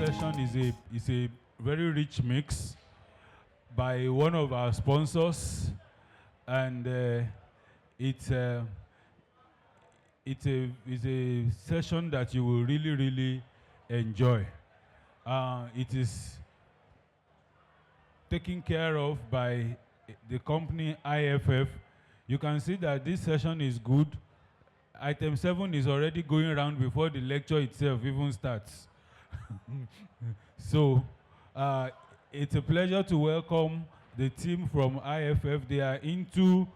session is a very rich mix by one of our sponsors, and it's a session that you will really enjoy. It is taken care of by the company IFF. You can see that this session is good. Item 7 is already going around before the lecture itself even starts. So it's a pleasure to welcome the team from IFF. They are into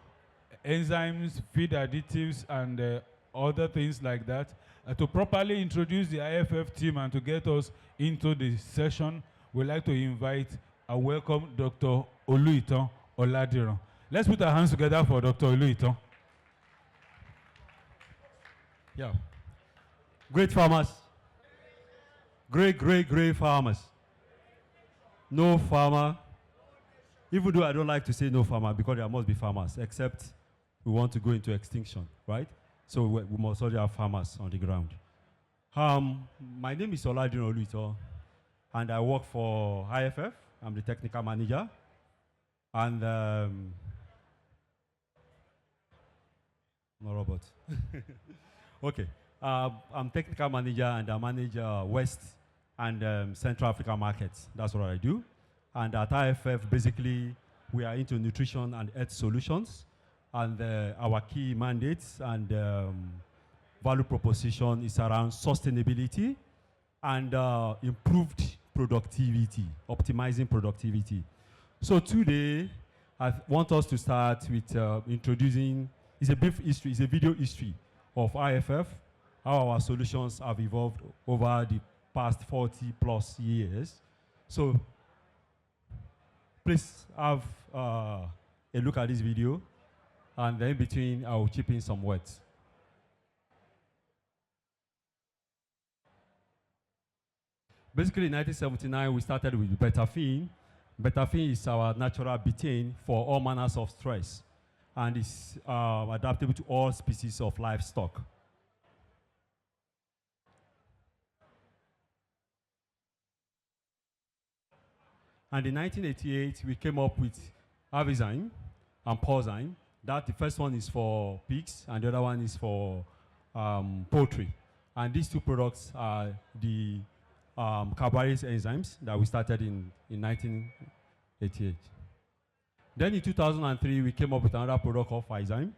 enzymes, feed additives, and other things like that. To properly introduce the IFF team and to get us into the session, we'd like to invite and welcome Dr. Oluitan Oladiran. Let's put our hands together for Dr. Oluitan. Yeah. Great farmers. Great farmers. No farmer, even though I don't like to say no farmer because there must be farmers, except we want to go into extinction, right? So we must already have farmers on the ground. My name is Oladiran Oluitan, and I work for IFF. I'm the technical manager. And no robot. Okay. I'm technical manager, and I manage West and Central Africa markets. That's what I do. And at IFF, basically, we are into nutrition and health solutions. And our key mandates and value proposition is around sustainability and improved productivity, optimizing productivity. So today, I want us to start with introducing, it's a brief history, it's a video history of IFF, how our solutions have evolved over the past 40 plus years. So please have a look at this video, and then in between I will chip in some words. Basically in 1979 we started with Betafin. Betafin is our natural betaine for all manners of stress, and is adaptable to all species of livestock. And in 1988, we came up with Avizyme and Porzyme. That the first one is for pigs, and the other one is for poultry. And these two products are the carbohydrate enzymes that we started in 1988. Then in 2003, we came up with another product called Phyzyme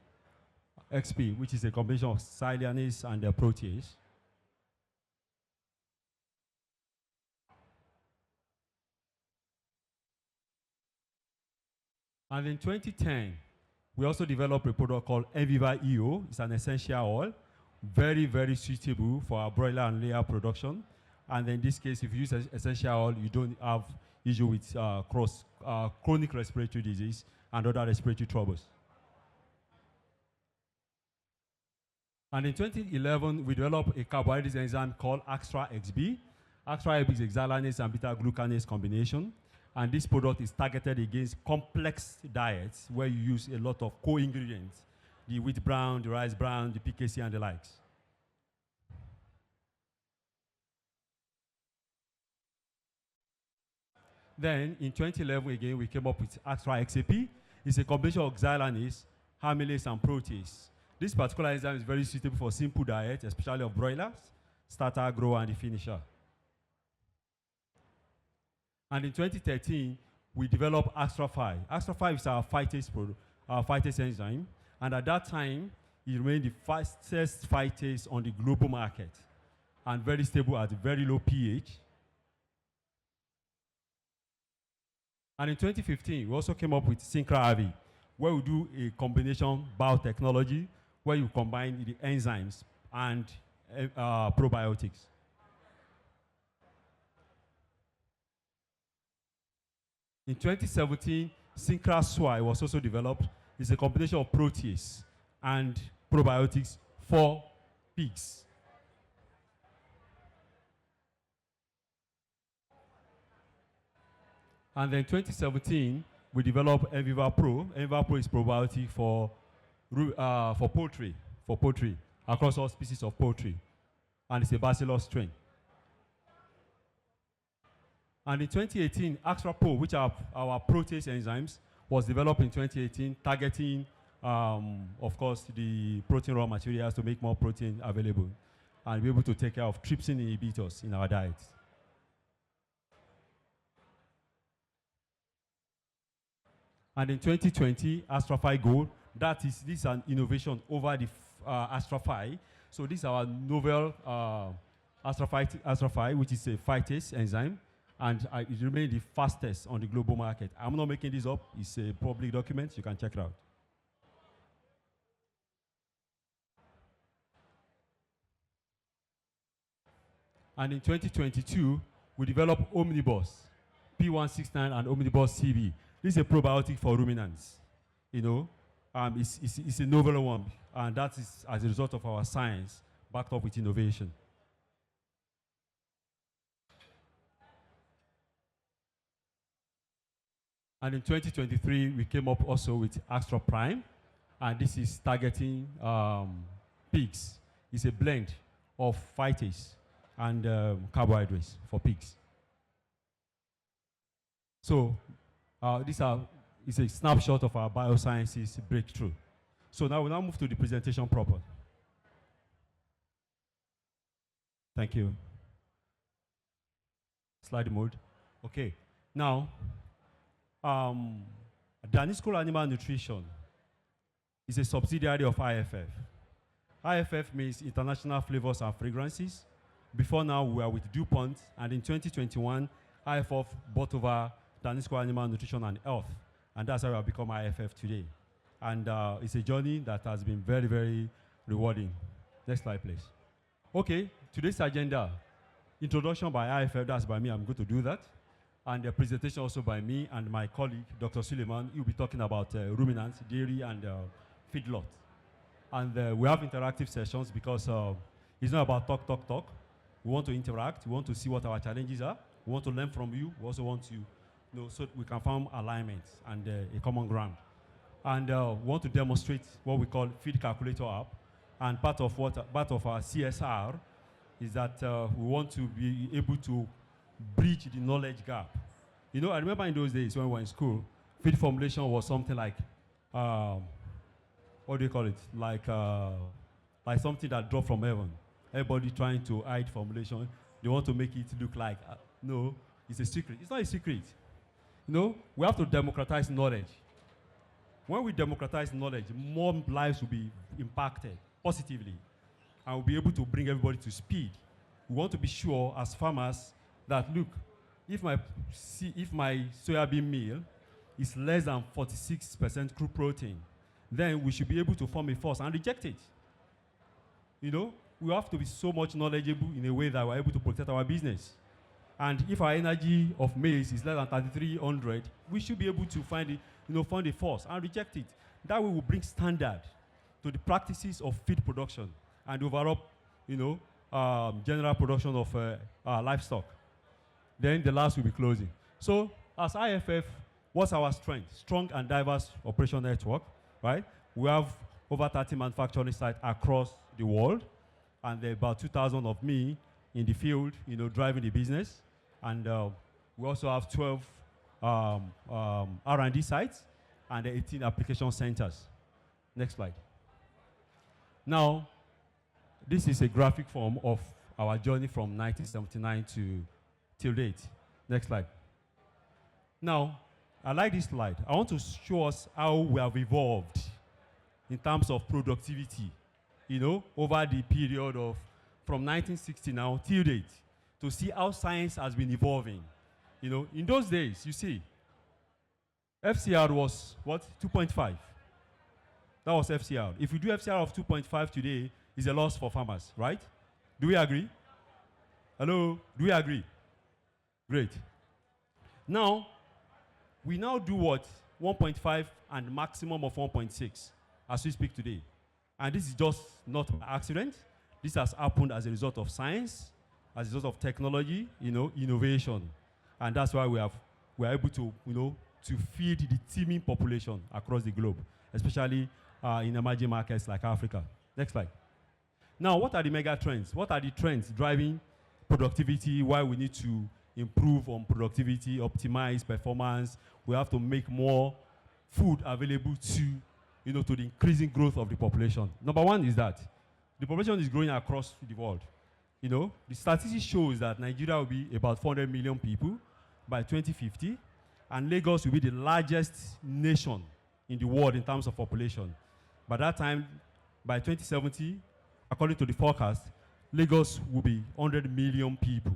XP, which is a combination of silanase and protease. And in 2010, we also developed a product called Enviva EO. It's an essential oil, very suitable for our broiler and layer production. And in this case, if you use essential oil, you don't have issue with chronic respiratory disease and other respiratory troubles. And in 2011, we developed a carbohydrate enzyme called Extra XB. Extra XB is a xylanase and beta-glucanase combination. And this product is targeted against complex diets where you use a lot of co-ingredients, the wheat bran, the rice bran, the PKC, and the likes. Then in 2011, again, we came up with Extra XAP. It's a combination of xylanase, amylase, and protease. This particular enzyme is very suitable for simple diet, especially of broilers, starter, grower, and the finisher. And in 2013, we developed Extra 5. Extra 5 is our phytase enzyme. And at that time, it remained the fastest phytase on the global market and very stable at a very low pH. And in 2015, we also came up with Syncra-AVI, where we do a combination biotechnology, where you combine the enzymes and probiotics. In 2017, Syncra-SWI was also developed. It's a combination of protease and probiotics for pigs. And then in 2017, we developed Enviva Pro. Enviva Pro is probiotic for poultry, across all species of poultry. And it's a bacillus strain. And in 2018, Extra-Pro, which are our protease enzymes, was developed in 2018, targeting, of course, the protein raw materials to make more protein available and be able to take care of trypsin inhibitors in our diet. And in 2020, Astrafy Gold, this is an innovation over the Astrafy. So this is our novel Astrafy, which is a phytase enzyme, and it remains the fastest on the global market. I'm not making this up. It's a public document. You can check it out. And in 2022, we developed Omnibus P169 and Omnibus CB. This is a probiotic for ruminants. You know, it's a novel one, and that is as a result of our science backed up with innovation. And in 2023, we came up also with Extra Prime, and this is targeting pigs. It's a blend of phytase and carbohydrates for pigs. So it's a snapshot of our biosciences breakthrough. So now we'll move to the presentation proper. Thank you. Slide mode. Okay. Now, Danisco Animal Nutrition is a subsidiary of IFF. IFF means International Flavors and Fragrances. Before now, we were with DuPont, and in 2021, IFF bought over Danisco Animal Nutrition and Health, and that's how we have become IFF today. And it's a journey that has been very, very rewarding. Next slide, please. Okay, today's agenda, introduction by IFF, that's by me, I'm going to do that. And the presentation also by me and my colleague, Dr. Suleiman. He'll be talking about ruminants, dairy, and feedlot. And we have interactive sessions because it's not about talk. We want to interact. We want to see what our challenges are. We want to learn from you. We also want to, so we can form alignments and a common ground. And we want to demonstrate what we call feed calculator app. And part of our CSR is that we want to be able to bridge the knowledge gap. You know, I remember in those days when we were in school, feed formulation was something like, what do you call it? Like something that dropped from heaven. Everybody trying to hide formulation. They want to make it look like, no, it's a secret. It's not a secret. You know, we have to democratize knowledge. When we democratize knowledge, more lives will be impacted positively, and we'll be able to bring everybody to speed. We want to be sure as farmers that, look, if my soybean meal is less than 46% crude protein, then we should be able to form a force and reject it. You know, we have to be so much knowledgeable in a way that we're able to protect our business. And if our energy of maize is less than 3,300, we should be able to find a force and reject it. That way will bring standard to the practices of feed production and overall, general production of livestock. Then the last will be closing. So as IFF, what's our strength? Strong and diverse operation network, right? We have over 30 manufacturing sites across the world, and there are about 2,000 of me in the field, driving the business. And we also have 12 R&D sites and 18 application centers. Next slide. Now, this is a graphic form of our journey from 1979 till date. Next slide. Now, I like this slide. I want to show us how we have evolved in terms of productivity, over the period of from 1960 now till date, to see how science has been evolving. In those days, you see, FCR was what? 2.5. That was FCR. If we do FCR of 2.5 today, it's a loss for farmers, right? Do we agree? Hello? Do we agree? Great. Now, we now do what? 1.5 and maximum of 1.6 as we speak today. And this is just not by accident. This has happened as a result of science, as a result of technology, innovation. And that's why we're able to, to feed the teeming population across the globe, especially in emerging markets like Africa. Next slide. Now, what are the mega trends? What are the trends driving productivity, why we need to improve on productivity, optimize performance. We have to make more food available to the increasing growth of the population. Number one is that the population is growing across the world. The statistics shows that Nigeria will be about 400 million people by 2050, and Lagos will be the largest nation in the world in terms of population. By that time, by 2070, according to the forecast, Lagos will be 100 million people.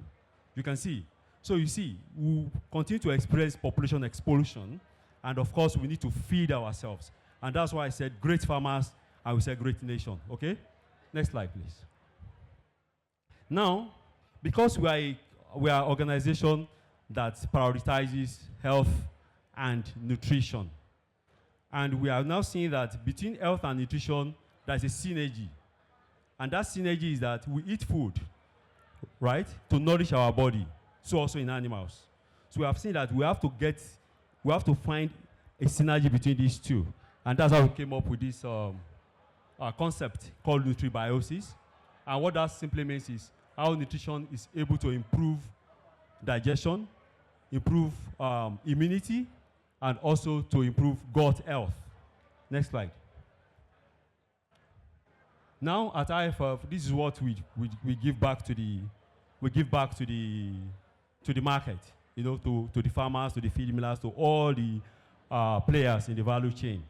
You can see. So you see, we continue to experience population explosion, and of course, we need to feed ourselves. And that's why I said great farmers, and we said great nation, okay? Next slide, please. Now, because we are an organization that prioritizes health and nutrition, and we are now seeing that between health and nutrition, there's a synergy. And that synergy is that we eat food, right, to nourish our body, so also in animals. So we have seen that we have to find a synergy between these two. And that's how we came up with this concept called nutribiosis. And what that simply means is how nutrition is able to improve digestion, improve immunity, and also to improve gut health. Next slide. Now at IFF, this is what we give back to the market, to the farmers, to the feed millers, to all the players in the value chain.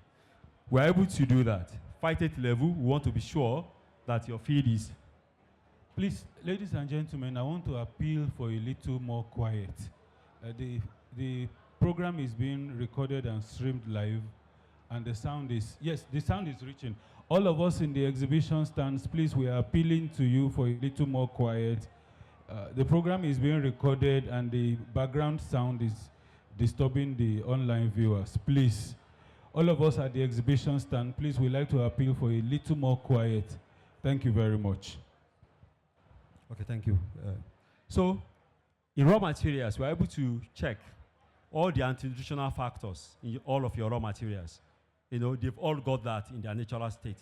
We're able to do that. Phytate level, we want to be sure that your feed is. Please, ladies and gentlemen, I want to appeal for a little more quiet. The program is being recorded and streamed live, and the sound is reaching. All of us in the exhibition stands, please, we are appealing to you for a little more quiet. The program is being recorded, and the background sound is disturbing the online viewers. Please, all of us at the exhibition stand, please, we'd like to appeal for a little more quiet. Thank you very much. Okay, thank you. So, in raw materials, we're able to check all the anti-nutritional factors in all of your raw materials. They've all got that in their natural state.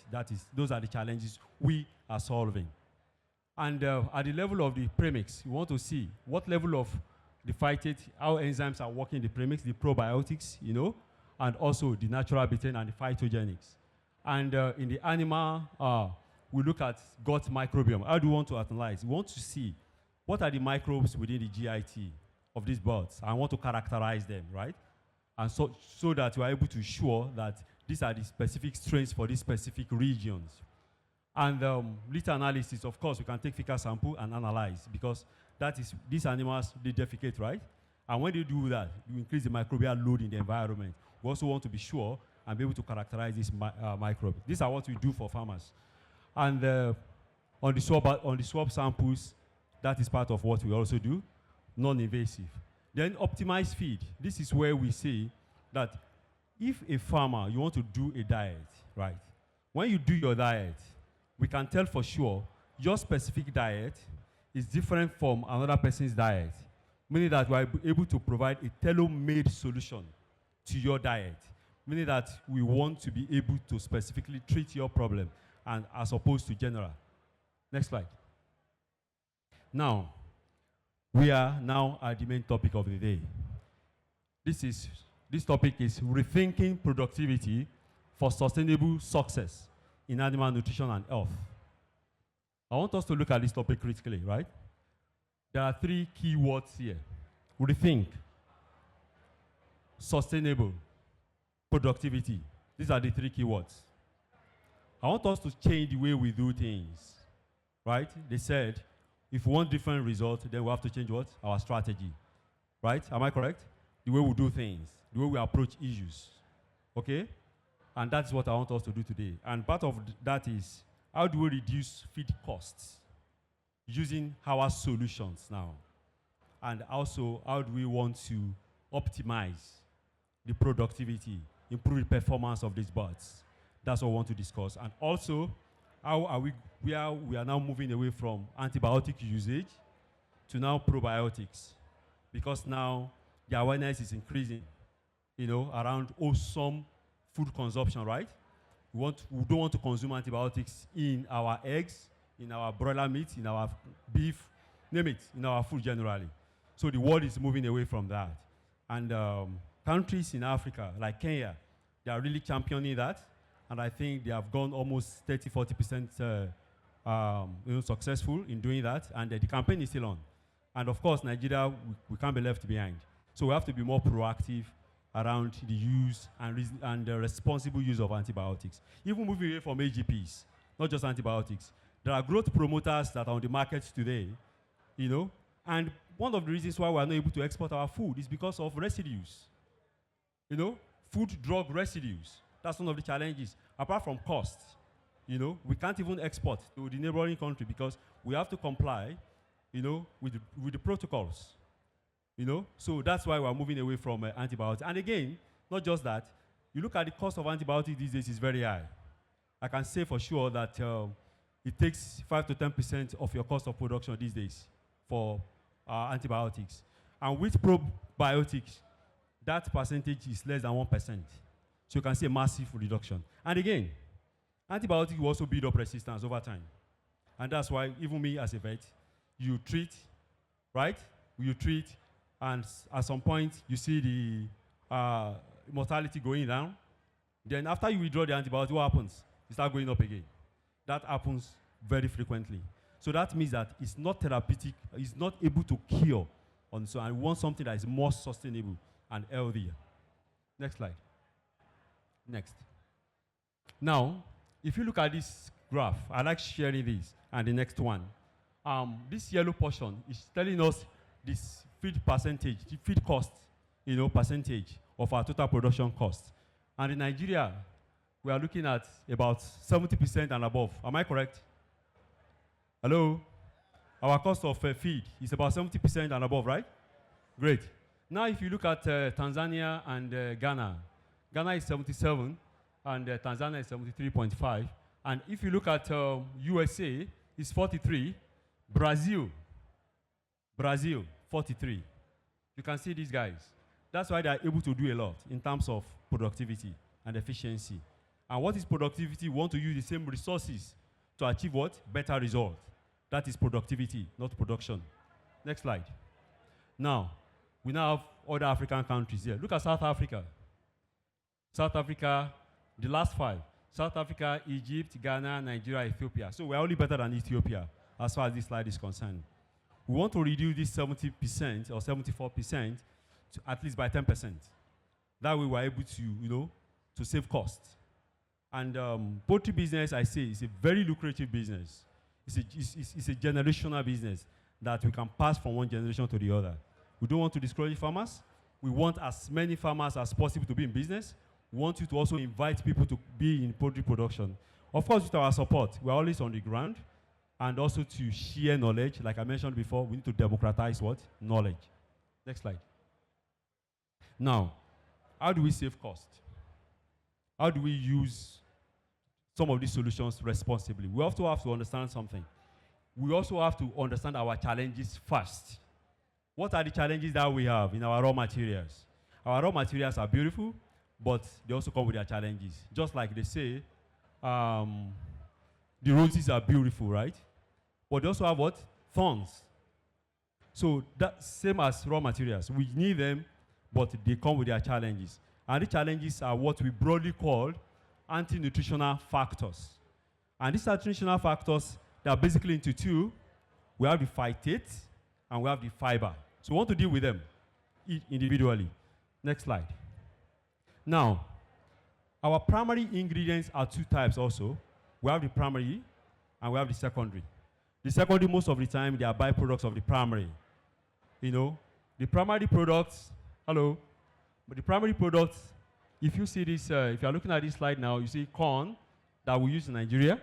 Those are the challenges we are solving. And at the level of the premix, we want to see what level of the phytate, how enzymes are working in the premix, the probiotics, and also the natural betaine and the phytogenics. And in the animal, we look at gut microbiome. How do we want to analyze? We want to see what are the microbes within the GIT of these birds. I want to characterize them, right? And so that we are able to show that these are the specific strains for these specific regions. And litter analysis, of course, we can take fecal sample and analyze, because these animals, they defecate, right? And when they do that, you increase the microbial load in the environment. We also want to be sure and be able to characterize these microbes. These are what we do for farmers. And on the swab samples, that is part of what we also do, non-invasive. Then optimized feed. This is where we say that if a farmer, you want to do a diet, right? When you do your diet, we can tell for sure your specific diet is different from another person's diet, meaning that we are able to provide a tailor-made solution to your diet, meaning that we want to be able to specifically treat your problem, and as opposed to general. Next slide. Now, we are now at the main topic of the day. This topic is rethinking productivity for sustainable success in animal nutrition and health. I want us to look at this topic critically, right? There are three key words here. Rethink, sustainable, productivity. These are the three key words. I want us to change the way we do things, right? They said, if we want different results, then we have to change what? Our strategy, right? Am I correct? The way we do things, the way we approach issues, okay? And that's what I want us to do today. And part of that is, how do we reduce feed costs using our solutions now? And also, how do we want to optimize the productivity, improve the performance of these birds? That's what we want to discuss. And also, how are we are now moving away from antibiotic usage to now probiotics, because now the awareness is increasing, around wholesome food consumption, right? We don't want to consume antibiotics in our eggs, in our broiler meat, in our beef, name it, in our food generally. So the world is moving away from that. And countries in Africa, like Kenya, they are really championing that. And I think they have gone almost 30, 40% successful in doing that. And the campaign is still on. And of course, Nigeria, we can't be left behind. So we have to be more proactive around the use and the responsible use of antibiotics. Even moving away from AGPs, not just antibiotics. There are growth promoters that are on the market today, and one of the reasons why we are not able to export our food is because of residues. Food drug residues. That's one of the challenges. Apart from cost, we can't even export to the neighboring country because we have to comply, with the protocols. So that's why we're moving away from antibiotics. And again, not just that, you look at the cost of antibiotics these days is very high. I can say for sure that it takes 5 to 10% of your cost of production these days for antibiotics. And with probiotics, that percentage is less than 1%. So you can see a massive reduction. And again, antibiotics will also build up resistance over time. And that's why even me as a vet, you treat, right? You treat, and at some point, you see the mortality going down. Then after you withdraw the antibiotic, what happens? It starts going up again. That happens very frequently. So that means that it's not therapeutic, it's not able to cure. So I want something that is more sustainable and healthier. Next slide. Next. Now, if you look at this graph, I like sharing this, and the next one. This yellow portion is telling us this feed percentage, the feed cost, percentage of our total production cost. And in Nigeria, we are looking at about 70% and above. Am I correct? Hello? Our cost of feed is about 70% and above, right? Great. Now, if you look at Tanzania and Ghana, Ghana is 77, and Tanzania is 73.5. And if you look at USA, it's 43. Brazil, 43. You can see these guys. That's why they are able to do a lot in terms of productivity and efficiency. And what is productivity? We want to use the same resources to achieve what? Better result. That is productivity, not production. Next slide. Now, we now have other African countries here. Look at South Africa. South Africa, the last 5. South Africa, Egypt, Ghana, Nigeria, Ethiopia. So we're only better than Ethiopia as far as this slide is concerned. We want to reduce this 70% or 74% to at least by 10%. That way we're able to, to save costs. And poultry business, I say, is a very lucrative business. It's a generational business that we can pass from one generation to the other. We don't want to discourage farmers. We want as many farmers as possible to be in business. We want you to also invite people to be in poultry production. Of course, with our support, we're always on the ground. And also to share knowledge. Like I mentioned before, we need to democratize what? Knowledge. Next slide. Now, how do we save cost? How do we use some of these solutions responsibly? We also have to understand something. We also have to understand our challenges first. What are the challenges that we have in our raw materials? Our raw materials are beautiful, but they also come with their challenges. Just like they say, the roses are beautiful, right? But they also have what? Thorns. So that's same as raw materials. We need them, but they come with their challenges. And the challenges are what we broadly call anti-nutritional factors. And these anti-nutritional factors, they are basically into 2. We have the phytate and we have the fiber. So we want to deal with them individually. Next slide. Now, our primary ingredients are 2 types also. We have the primary and we have the secondary. The secondary, most of the time, they are byproducts of the primary. The primary products, but the primary products, if you see this, if you're looking at this slide now, you see corn that we use in Nigeria.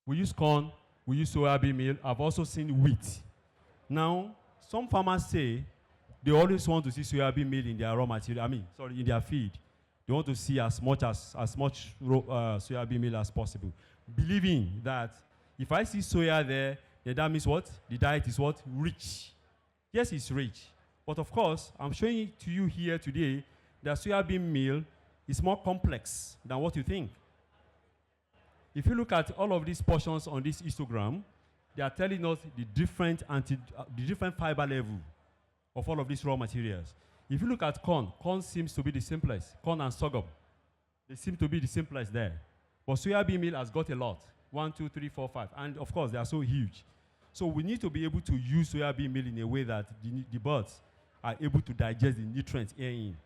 We use corn, we use soybean meal. I've also seen wheat. Now, some farmers say they always want to see soybean meal in their raw material, in their feed. They want to see as much soybean meal as possible, believing that if I see soya there, then that means what? The diet is what? Rich. Yes, it's rich. But of course, I'm showing it to you here today that soybean meal is more complex than what you think. If you look at all of these portions on this histogram, they are telling us the different fiber level of all of these raw materials. If you look at corn, corn seems to be the simplest. Corn and sorghum, they seem to be the simplest there. But soybean meal has got a lot. 1, 2, 3, 4, 5. And of course, they are so huge. So we need to be able to use soybean meal in a way that the birds are able to digest the nutrients in.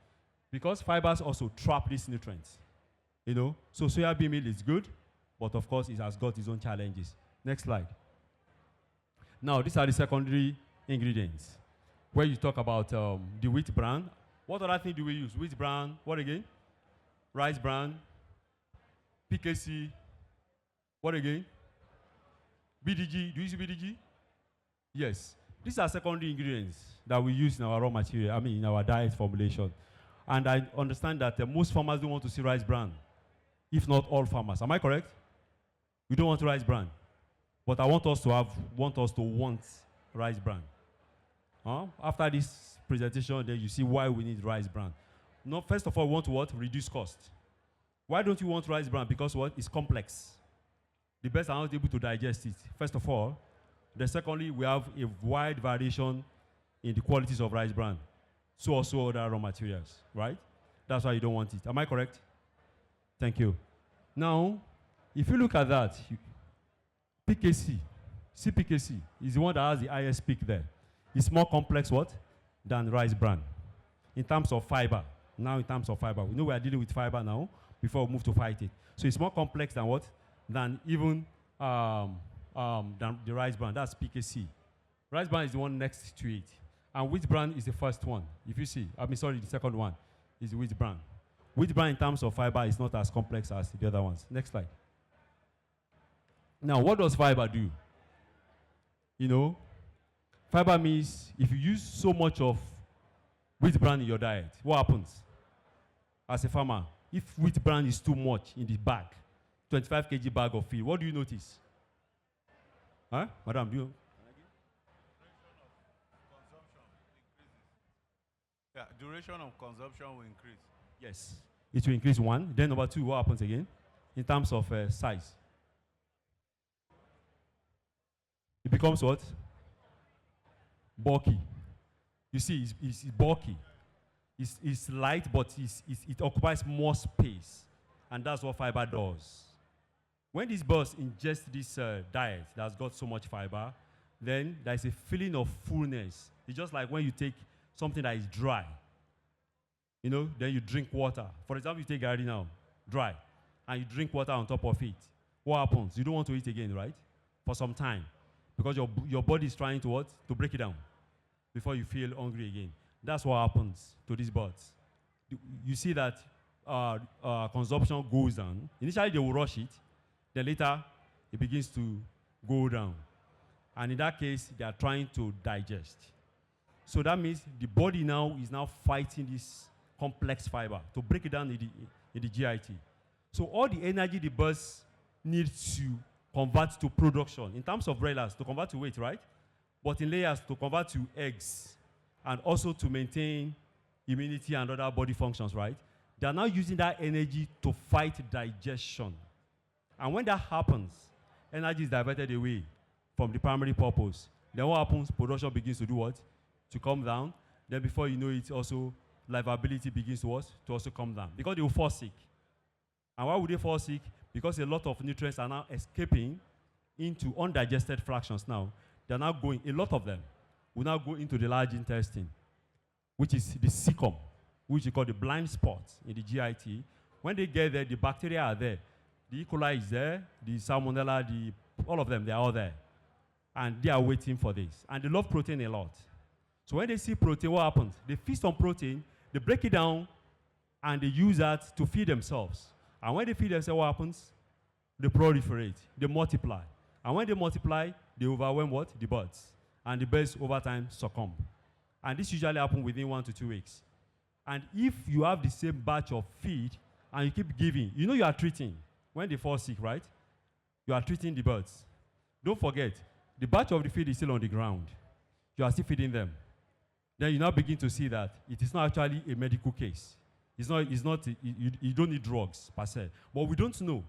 Because fibers also trap these nutrients. You know? So soybean meal is good, but of course, it has got its own challenges. Next slide. Now, these are the secondary ingredients. Where you talk about the wheat bran. What other thing do we use? Wheat bran, what again? Rice bran, PKC, what again? BDG, do you use BDG? Yes. These are secondary ingredients that we use in our raw material, in our diet formulation. And I understand that most farmers don't want to see rice bran, if not all farmers. Am I correct? We don't want rice bran. But I want us to want rice bran. After this presentation, then you see why we need rice bran. No, first of all, we want to what? Reduce cost. Why don't you want rice bran? Because what? It's complex. The birds are not able to digest it, first of all. Then secondly, we have a wide variation in the qualities of rice bran. So also other raw materials, right? That's why you don't want it. Am I correct? Thank you. Now, if you look at that, PKC, CPKC is the one that has the highest peak there. It's more complex what? Than rice bran. In terms of fiber. Now in terms of fiber. We know we are dealing with fiber now before we move to fight it. So it's more complex than what? Than even than the rice bran. That's PKC. Rice bran is the one next to it. And wheat bran is the first one. If you see, the second one is wheat bran. Wheat bran in terms of fiber is not as complex as the other ones. Next slide. Now, what does fiber do? You know, fiber means if you use so much of wheat bran in your diet, what happens? As a farmer, if wheat bran is too much in the bag, 25 kg bag of feed, what do you notice? Huh? Madam, do you? Yeah, duration of consumption will increase. Yes. It will increase one. Then number two, what happens again? In terms of size. It becomes what? Bulky. You see, it's bulky. It's light, but it occupies more space. And that's what fiber does. When these birds ingest this diet that's got so much fiber, then there's a feeling of fullness. It's just like when you take something that is dry, then you drink water. For example, you take garri now, dry, and you drink water on top of it. What happens? You don't want to eat again, right? For some time. Because your body is trying to what? To break it down before you feel hungry again. That's what happens to these birds. You see that consumption goes down. Initially, they will rush it. Then later, it begins to go down. And in that case, they are trying to digest. So that means the body now is fighting this complex fiber to break it down in the GIT. So all the energy the birds need to convert to production, in terms of broilers, to convert to weight, right? But in layers, to convert to eggs, and also to maintain immunity and other body functions, right? They are now using that energy to fight digestion. And when that happens, energy is diverted away from the primary purpose. Then what happens? Production begins to do what? To come down. Then before you know it, also livability begins to what? To also come down. Because they will fall sick. And why would they fall sick? Because a lot of nutrients are now escaping into undigested fractions now. They're now going, a lot of them will now go into the large intestine, which is the cecum, which we call the blind spot in the GIT. When they get there, the bacteria are there. The E. coli is there, the salmonella, all of them, they are all there. And they are waiting for this. And they love protein a lot. So when they see protein, what happens? They feast on protein, they break it down, and they use that to feed themselves. And when they feed themselves, what happens? They proliferate, they multiply. And when they multiply, they overwhelm what? The birds. And the birds, over time, succumb. And this usually happens within 1 to 2 weeks. And if you have the same batch of feed, and you keep giving, you are treating. When they fall sick, right? You are treating the birds. Don't forget, the batch of the feed is still on the ground. You are still feeding them. Then you now begin to see that it is not actually a medical case. You don't need drugs, per se. But we don't know.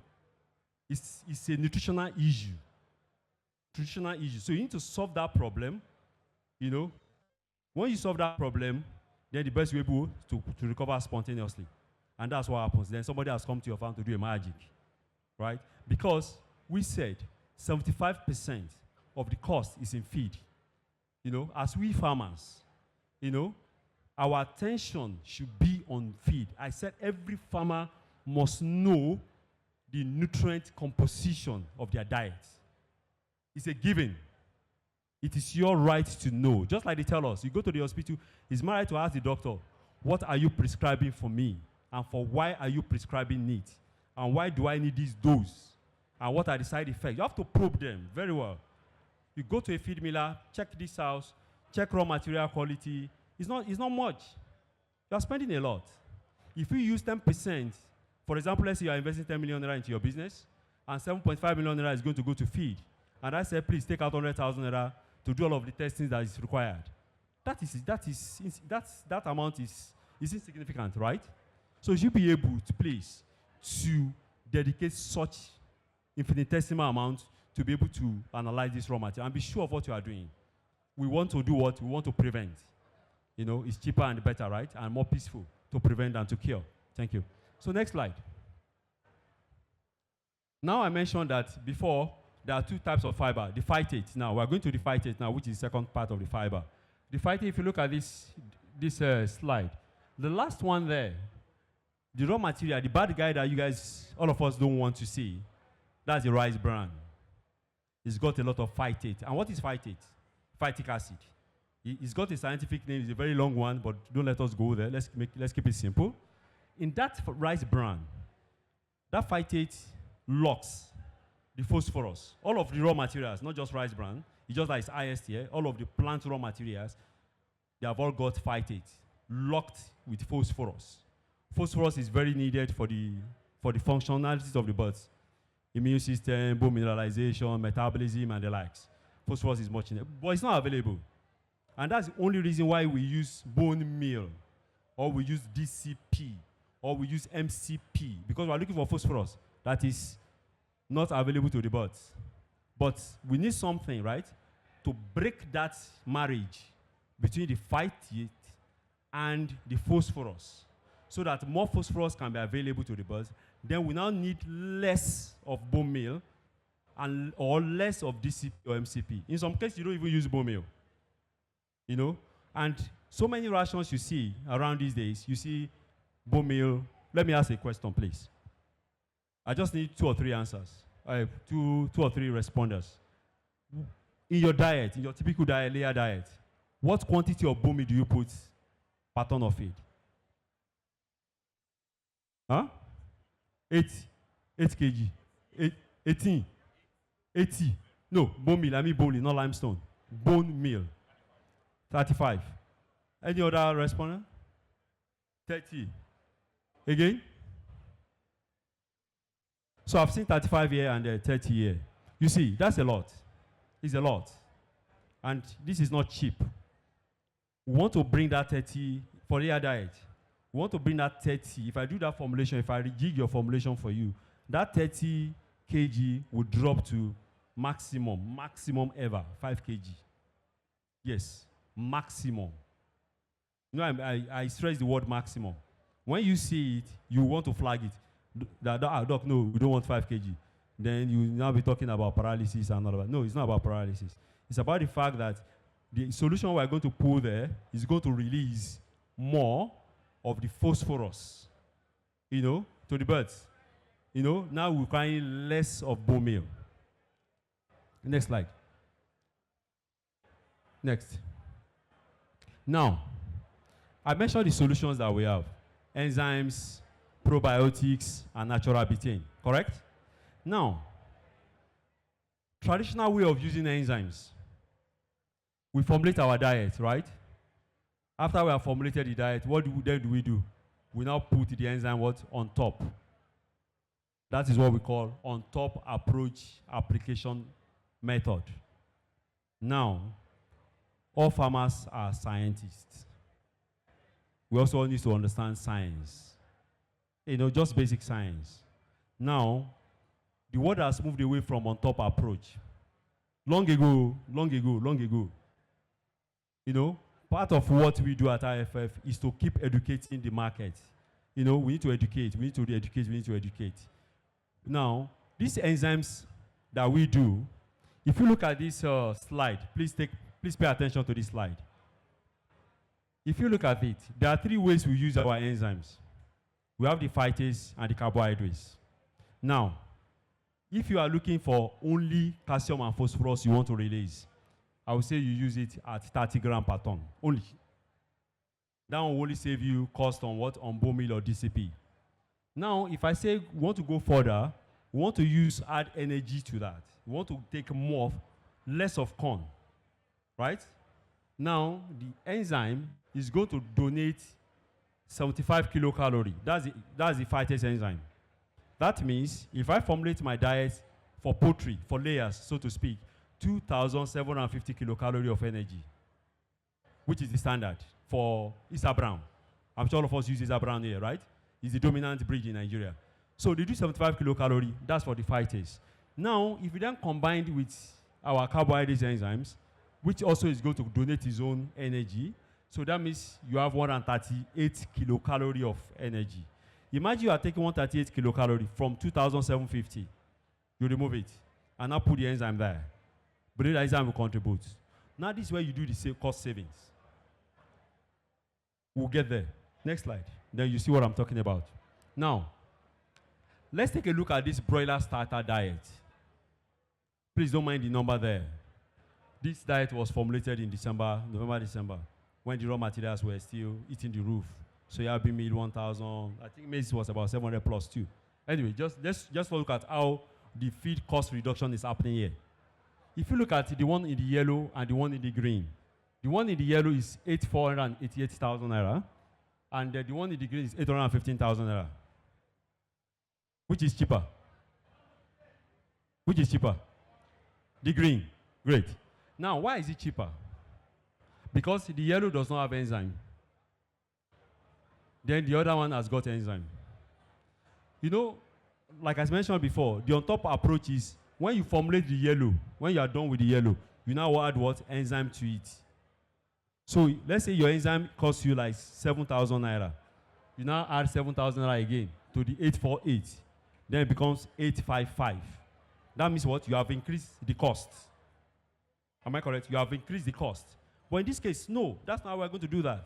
It's a nutritional issue. nutritional issues. So you need to solve that problem, you know. When you solve that problem, then the best way to recover spontaneously. And that's what happens. Then somebody has come to your farm to do a magic, right? Because we said 75% of the cost is in feed. You know, as we farmers, you know, our attention should be on feed. I said every farmer must know the nutrient composition of their diet. It's a given. It is your right to know. Just like they tell us, you go to the hospital, it's my right to ask the doctor, what are you prescribing for me? And for why are you prescribing it? And why do I need this dose? And what are the side effects? You have to probe them very well. You go to a feed miller, check this house, check raw material quality. It's not much. You are spending a lot. If you use 10%, for example, let's say you are investing 10 million naira into your business, and 7.5 million naira is going to go to feed. And I said, please take out 100,000 naira to do all of the testing that is required. That amount is insignificant, right? So you should be able to, please, to dedicate such infinitesimal amount to be able to analyze this raw material and be sure of what you are doing. We want to do what? We want to prevent. You know, it's cheaper and better, right? And more peaceful to prevent than to cure. Thank you. So next slide. Now I mentioned that before, there are two types of fiber. The phytate. Now, we're going to the phytate now, which is the second part of the fiber. The phytate, if you look at this slide, the last one there, the raw material, the bad guy that you guys, all of us don't want to see, that's the rice bran. It's got a lot of phytate. And what is phytate? Phytic acid. It's got a scientific name. It's a very long one, but don't let us go there. Let's keep it simple. In that rice bran, that phytate locks the phosphorus. All of the raw materials, not just rice bran, it's just like it's IST here, all of the plant raw materials, they have all got phytate locked with phosphorus. Phosphorus is very needed for the functionalities of the birds. Immune system, bone mineralization, metabolism, and the likes. Phosphorus is much needed, but it's not available. And that's the only reason why we use bone meal, or we use DCP, or we use MCP, because we're looking for phosphorus that is not available to the birds. But we need something, right, to break that marriage between the phytate and the phosphorus, so that more phosphorus can be available to the birds. Then we now need less of bone meal or less of DCP or MCP. In some cases, you don't even use bone meal. You know? And so many rations you see around these days, you see bone meal. Let me ask a question, please. I just need 2 or 3 answers. Two or three responders. In your diet, in your typical diet, layer diet, what quantity of bone meal do you put per ton of feed? Huh? 8 kg. 18. 80. No, bone meal. I mean bone meal, not limestone. Bone meal. 35. Any other responder? 30. Again? So I've seen 35 here and 30 here. You see, that's a lot. It's a lot. And this is not cheap. We want to bring that 30 for the diet. We want to bring that 30. If I do that formulation, if I rejig your formulation for you, that 30 kg would drop to maximum ever, 5 kg. Yes, maximum. You know, I stress the word maximum. When you see it, you want to flag it. Doc, no, we don't want 5 kg. Then you now be talking about paralysis and all of that. No, it's not about paralysis. It's about the fact that the solution we're going to put there is going to release more of the phosphorus, you know, to the birds. You know, now we're requiring less of bone meal. Next slide. Next. Now, I mentioned the solutions that we have. Enzymes, probiotics, and natural betaine, correct? Now, traditional way of using enzymes. We formulate our diet, right? After we have formulated the diet, what do we do? We now put the enzyme on top. That is what we call on-top approach application method. Now, all farmers are scientists. We also need to understand science. You know, just basic science. Now, the world has moved away from on-top approach. long ago. You know, part of what we do at IFF is to keep educating the market. You know, we need to educate, we need to re-educate, we need to educate. Now, these enzymes that we do, if you look at this slide, please pay attention to this slide. If you look at it, there are 3 ways we use our enzymes. We have the phytase and the carbohydrates. Now, if you are looking for only calcium and phosphorus you want to release, I would say you use it at 30 grams per ton, only. That will only save you cost on what? On bone meal or DCP. Now, if I say we want to go further, we want to add energy to that. We want to take less of corn, right? Now, the enzyme is going to donate 75 kilocalories. That's the phytase enzyme. That means if I formulate my diet for poultry, for layers, so to speak, 2,750 kilocalories of energy, which is the standard for Isa Brown. I'm sure all of us use Isa Brown here, right? It's the dominant breed in Nigeria. So they do 75 kilocalories, that's for the phytase. Now, if you then combine with our carbohydrate enzymes, which also is going to donate its own energy, so that means you have 138 kilocalories of energy. Imagine you are taking 138 kilocalories from 2,750. You remove it, and now put the enzyme there. But the enzyme will contribute. Now this is where you do the cost savings. We'll get there. Next slide. Then you see what I'm talking about. Now, let's take a look at this broiler starter diet. Please don't mind the number there. This diet was formulated in November, December, when the raw materials were still eating the roof. So soybean meal 1,000. I think maize was about 700 plus too. Anyway, just look at how the feed cost reduction is happening here. If you look at the one in the yellow and the one in the green, the one in the yellow is 488,000 naira, and the one in the green is 815,000 naira. Which is cheaper? Which is cheaper? The green. Great. Now, why is it cheaper? Because the yellow does not have enzyme. Then the other one has got enzyme. You know, like I mentioned before, the on-top approach is when you formulate the yellow, when you are done with the yellow, you now add what? Enzyme to it. So let's say your enzyme costs you like 7,000 naira. You now add 7,000 naira again to the 848. Then it becomes 855. That means what? You have increased the cost. Am I correct? You have increased the cost. But in this case, no, that's not how we're going to do that.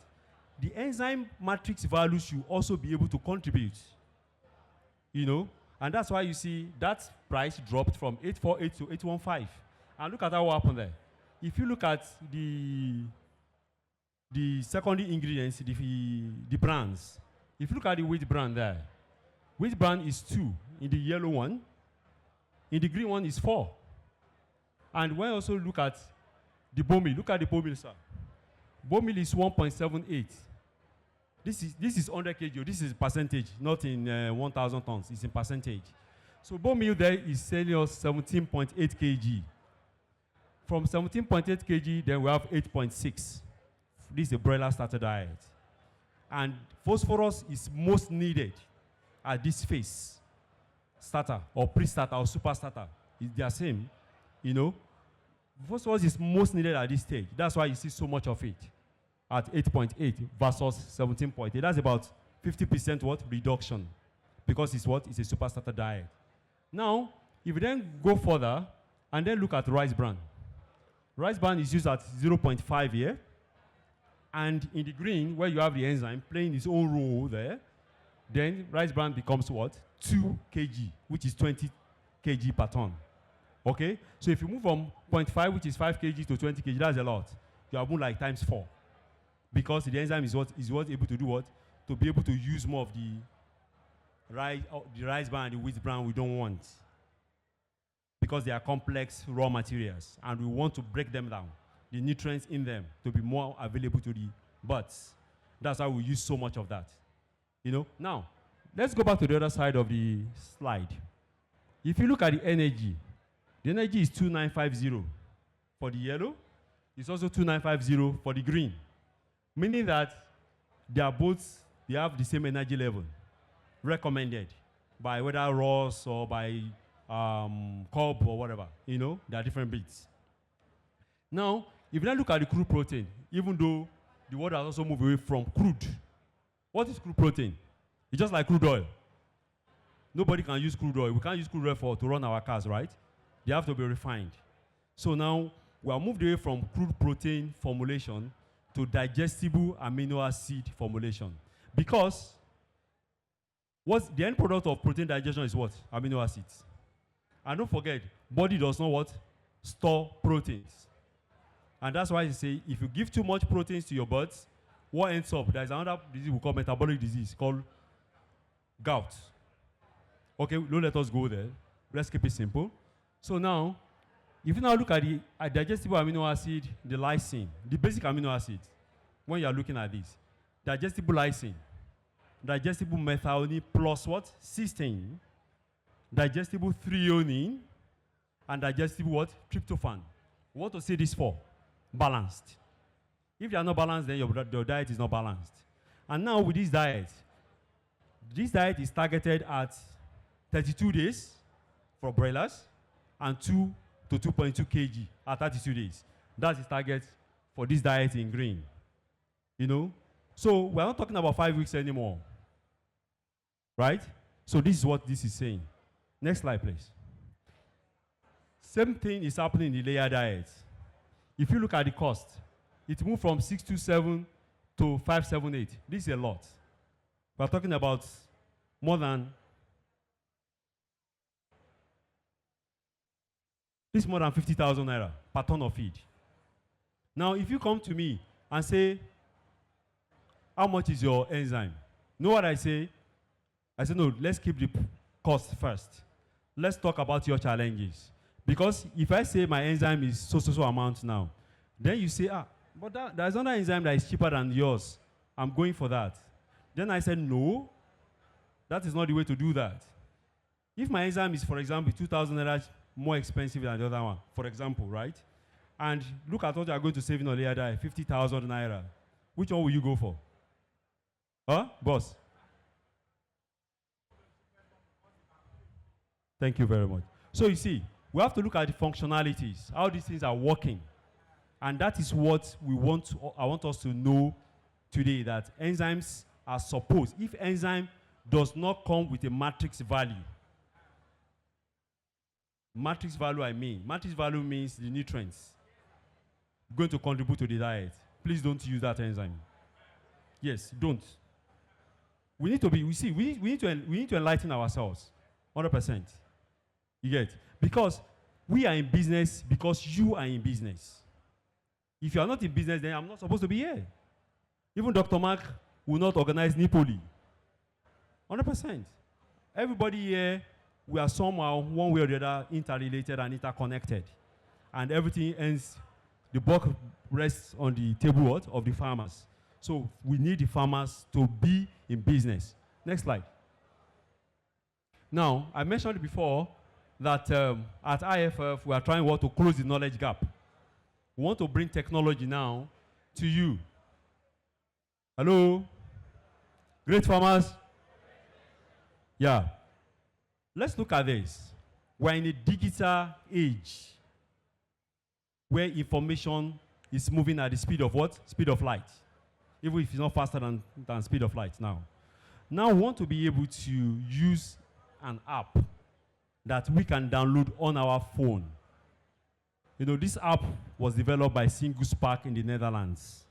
The enzyme matrix value should also be able to contribute. You know? And that's why you see that price dropped from 848 to 815. And look at what happened there. If you look at the secondary ingredients, the brands, if you look at the wheat brand there, wheat brand is 2 in the yellow one, in the green one is 4. And when you also look at the bone meal, look at the bone meal, sir. Bone meal is 1.78. This is 100 kg. This is percentage, not in 1,000 tons. It's in percentage. So bone meal there is selling us 17.8 kg. From 17.8 kg, then we have 8.6. This is a broiler starter diet. And phosphorus is most needed at this phase. Starter or pre-starter or super starter. They are same, you know. Phosphorus is most needed at this stage. That's why you see so much of it at 8.8 versus 17.8. That's about 50% what? Reduction. Because it's what? It's a super starter diet. Now, if you then go further and then look at rice bran. Rice bran is used at 0.5 here. And in the green, where you have the enzyme playing its own role there, then rice bran becomes what? 2 kg, which is 20 kg per ton. Okay? So if you move from 0.5, which is 5 kg, to 20 kg, that's a lot. You have moved like times 4. Because the enzyme is what able to do what? To be able to use more of the rice bran and the wheat bran we don't want. Because they are complex raw materials, and we want to break them down, the nutrients in them, to be more available to the birds. That's why we use so much of that. You know? Now, let's go back to the other side of the slide. If you look at the energy is 2950 for the yellow. It's also 2950 for the green. Meaning that they have the same energy level recommended by whether Ross or by Cobb or whatever. You know, there are different breeds. Now, if you now look at the crude protein, even though the world has also moved away from crude, what is crude protein? It's just like crude oil. Nobody can use crude oil. We can't use crude oil to run our cars, right? They have to be refined. So now we are moved away from crude protein formulation to digestible amino acid formulation. Because what's the end product of protein digestion is what? Amino acids. And don't forget, body does not what? Store proteins. And that's why you say if you give too much proteins to your birds, what ends up? There's another disease we call metabolic disease called gout. Okay, don't let us go there. Let's keep it simple. So now, if you now look at the digestible amino acid, the lysine, the basic amino acids, when you are looking at this, digestible lysine, digestible methionine plus what? Cysteine, digestible threonine, and digestible what? Tryptophan. We want to say this for balanced. If you are not balanced, then your diet is not balanced. And now with this diet is targeted at 32 days for broilers and 2 to 2.2 kg at 32 days. That's the target for this diet in green. You know? So we're not talking about 5 weeks anymore. Right? So this is what this is saying. Next slide, please. Same thing is happening in the layer diet. If you look at the cost, it moved from 627 to 578. This is a lot. We're talking about more than 50,000 naira per ton of feed. Now, if you come to me and say, how much is your enzyme? Know what I say? I say, no, let's keep the cost first. Let's talk about your challenges. Because if I say my enzyme is so amount now, then you say, but there's another enzyme that is cheaper than yours. I'm going for that. Then I said, no, that is not the way to do that. If my enzyme is, for example, 2,000 naira more expensive than the other one, for example, right? And look at what you are going to save in a diet, 50,000 naira. Which one will you go for? Huh, boss? Thank you very much. So you see, we have to look at the functionalities, how these things are working. And that is what I want us to know today, that enzymes are supposed, if enzyme does not come with a matrix value, matrix value means the nutrients going to contribute to the diet. Please don't use that enzyme. Yes, don't. We need to enlighten ourselves, 100%. You get? Because we are in business because you are in business. If you are not in business, then I'm not supposed to be here. Even Dr. Mark will not organize NIPOLI. 100%. Everybody here, we are somehow, one way or the other, interrelated and interconnected. And everything ends, the buck rests on the table of the farmers. So we need the farmers to be in business. Next slide. Now, I mentioned before that at IFF, we are trying to close the knowledge gap. We want to bring technology now to you. Hello? Great farmers? Yeah. Let's look at this. We're in a digital age where information is moving at the speed of what? Speed of light. Even if it's not faster than speed of light now. Now we want to be able to use an app that we can download on our phone. You know, this app was developed by Single Spark in the Netherlands.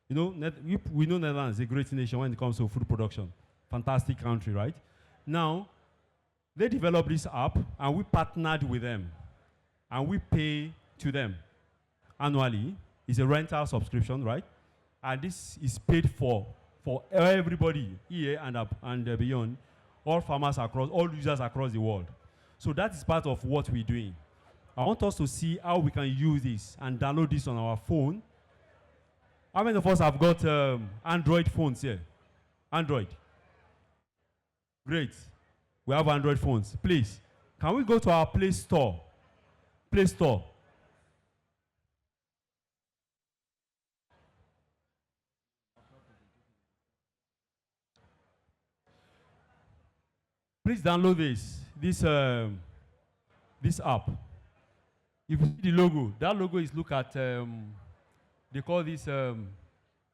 You know, we know Netherlands is a great nation when it comes to food production. Fantastic country, right? Now, they developed this app, and we partnered with them. And we pay to them annually. It's a rental subscription, right? And this is paid for everybody here and beyond, all farmers across, all users across the world. So that is part of what we're doing. I want us to see how we can use this and download this on our phone. How many of us have got Android phones here? Android. Great. We have Android phones. Please, can we go to our Play Store? Play Store. Please download this app. If you see the logo, that logo is look at, they call this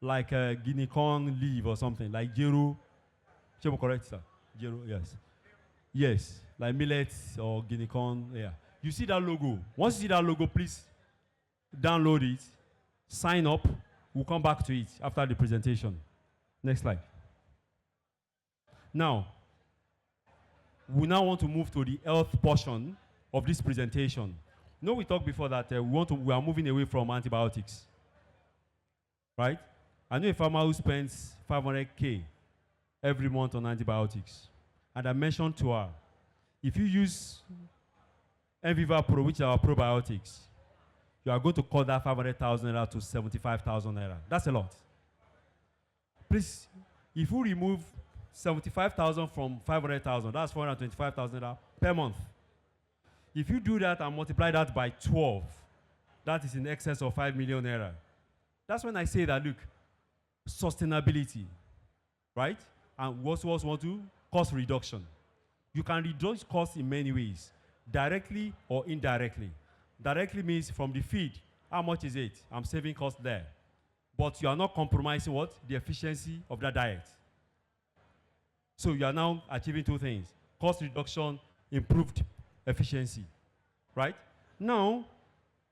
like a guinea corn leaf or something, like Jero. Am I correct, sir? Jero, yes. Yes, like millets or guinea corn, yeah. You see that logo. Once you see that logo, please download it, sign up. We'll come back to it after the presentation. Next slide. Now, we now want to move to the health portion of this presentation. You know, we talked before that we are moving away from antibiotics, right? I know a farmer who spends 500K every month on antibiotics. And I mentioned to her, if you use Enviva Pro, which are our probiotics, you are going to cut that 500,000 naira to 75,000 naira. That's a lot. Please, if you remove 75,000 from 500,000, that's 425,000 naira per month. If you do that and multiply that by 12, that is in excess of 5 million naira. That's when I say that, look, sustainability, right? And we also want to cost reduction. You can reduce costs in many ways, directly or indirectly. Directly means from the feed, how much is it? I'm saving cost there. But you are not compromising what? The efficiency of that diet. So you are now achieving two things: cost reduction, improved efficiency, right? Now,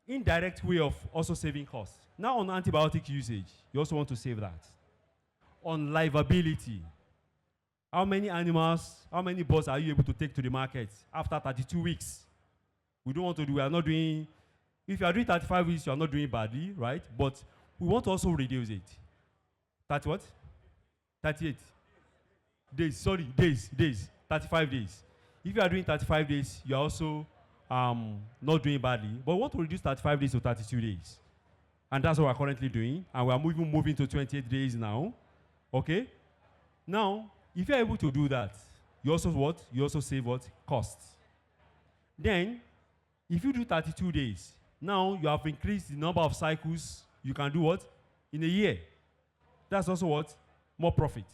indirect way of also saving costs. Now on antibiotic usage, you also want to save that. On livability, how many animals, how many birds are you able to take to the market after 32 weeks? We don't want to do, we are not doing, if you are doing 35 weeks, you are not doing badly, right? But we want to also reduce it. 30 what? 38 days, sorry, days, 35 days. If you are doing 35 days, you are also not doing badly, but we want to reduce 35 days to 32 days. And that's what we're currently doing, and we are moving to 28 days now, okay? Now, if you're able to do that, you also what? You also save what? Costs. Then, if you do 32 days, now you have increased the number of cycles you can do what? In a year. That's also what? More profit.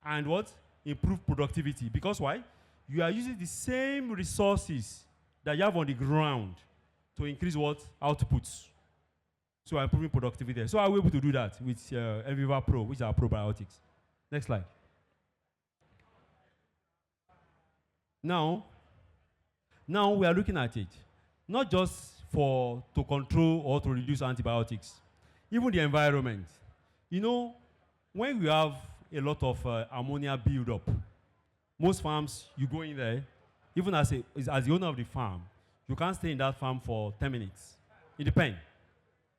And what? Improved productivity. Because why? You are using the same resources that you have on the ground to increase what? Outputs. So I'm improving productivity there. So I will be able to do that with Enviva Pro, which are probiotics. Next slide. Now we are looking at it, not just to control or to reduce antibiotics, even the environment. You know, when we have a lot of ammonia build-up, most farms, you go in there, even as the owner of the farm, you can't stay in that farm for 10 minutes. It depends.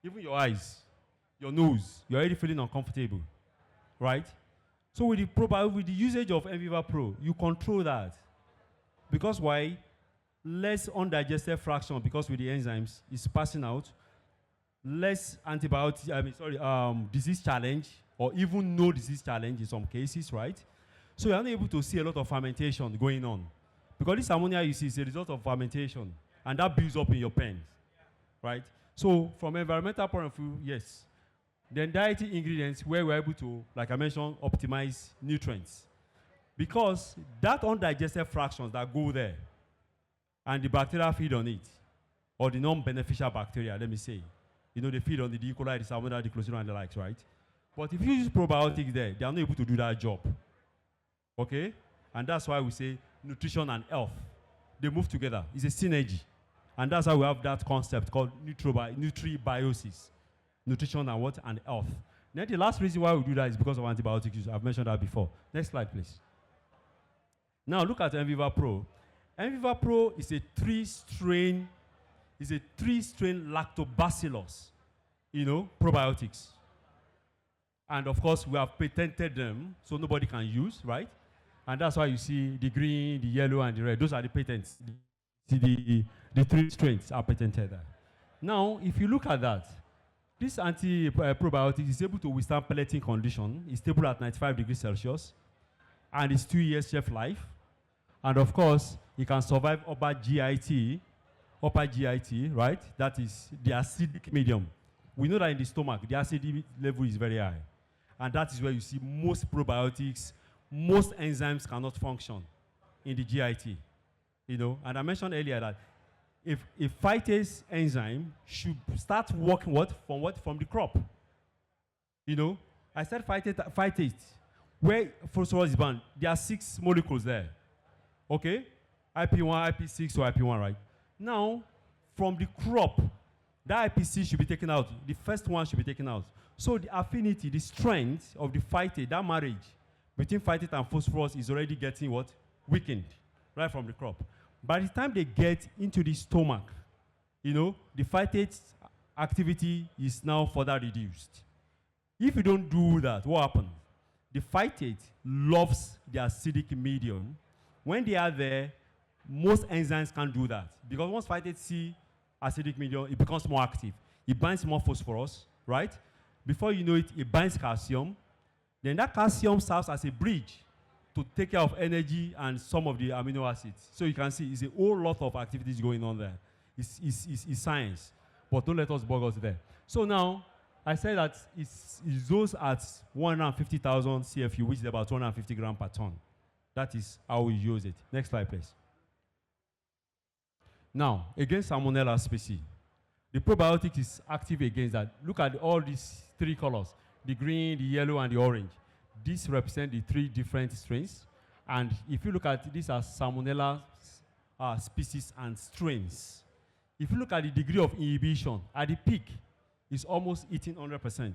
Even your eyes, your nose, you're already feeling uncomfortable, right? So with the usage of Enviva Pro, you control that. Because why? Less undigested fraction, because with the enzymes, is passing out. Less disease challenge, or even no disease challenge in some cases, right? So you're not able to see a lot of fermentation going on. Because this ammonia you see is a result of fermentation, and that builds up in your pens, right? So from environmental point of view, yes. Then dietary ingredients, where we're able to, like I mentioned, optimize nutrients. Because that undigested fractions that go there, and the bacteria feed on it, or the non-beneficial bacteria, let me say. You know, they feed on the E. coli, the Salmonella, the Clostridium, and the likes, right? But if you use probiotics there, they are not able to do that job. Okay? And that's why we say nutrition and health. They move together. It's a synergy. And that's why we have that concept called nutribiosis. Nutrition and what? And health. Then the last reason why we do that is because of antibiotic use. I've mentioned that before. Next slide, please. Now look at Enviva Pro. Enviva Pro is a three-strain lactobacillus, probiotics. And of course, we have patented them so nobody can use, right? And that's why you see the green, the yellow, and the red. Those are the patents. The three strains are patented there. Now, if you look at that, this probiotic is able to withstand pelleting condition. It's stable at 95 degrees Celsius. And it's 2 years shelf life. And of course, it can survive upper GIT, right? That is the acidic medium. We know that in the stomach, the acidity level is very high. And that is where you see most probiotics, most enzymes cannot function in the GIT. And I mentioned earlier that if phytase enzyme should start working from the crop. You know, I said phytase, where phosphorus is bound. There are 6 molecules there. Okay, IP1, IP6, or IP1, right? Now, from the crop, that IPC should be taken out. The first one should be taken out. So the affinity, the strength of the phytate, that marriage between phytate and phosphorus is already getting what? Weakened, right from the crop. By the time they get into the stomach, you know, the phytate activity is now further reduced. If you don't do that, what happens? The phytate loves the acidic medium. When they are there, most enzymes can't do that. Because once phytate see acidic medium, it becomes more active. It binds more phosphorus, right? Before you know it, it binds calcium. Then that calcium serves as a bridge to take care of energy and some of the amino acids. So you can see it's a whole lot of activities going on there. It's science. But don't let us bug us there. So now, I said that it's those at 150,000 CFU, which is about 250 grams per ton. That is how we use it. Next slide, please. Now, against Salmonella species, the probiotic is active against that. Look at all these 3 colors, the green, the yellow, and the orange. These represent the 3 different strains. And if you look at these as Salmonella species and strains, if you look at the degree of inhibition, at the peak, it's almost 1,800%.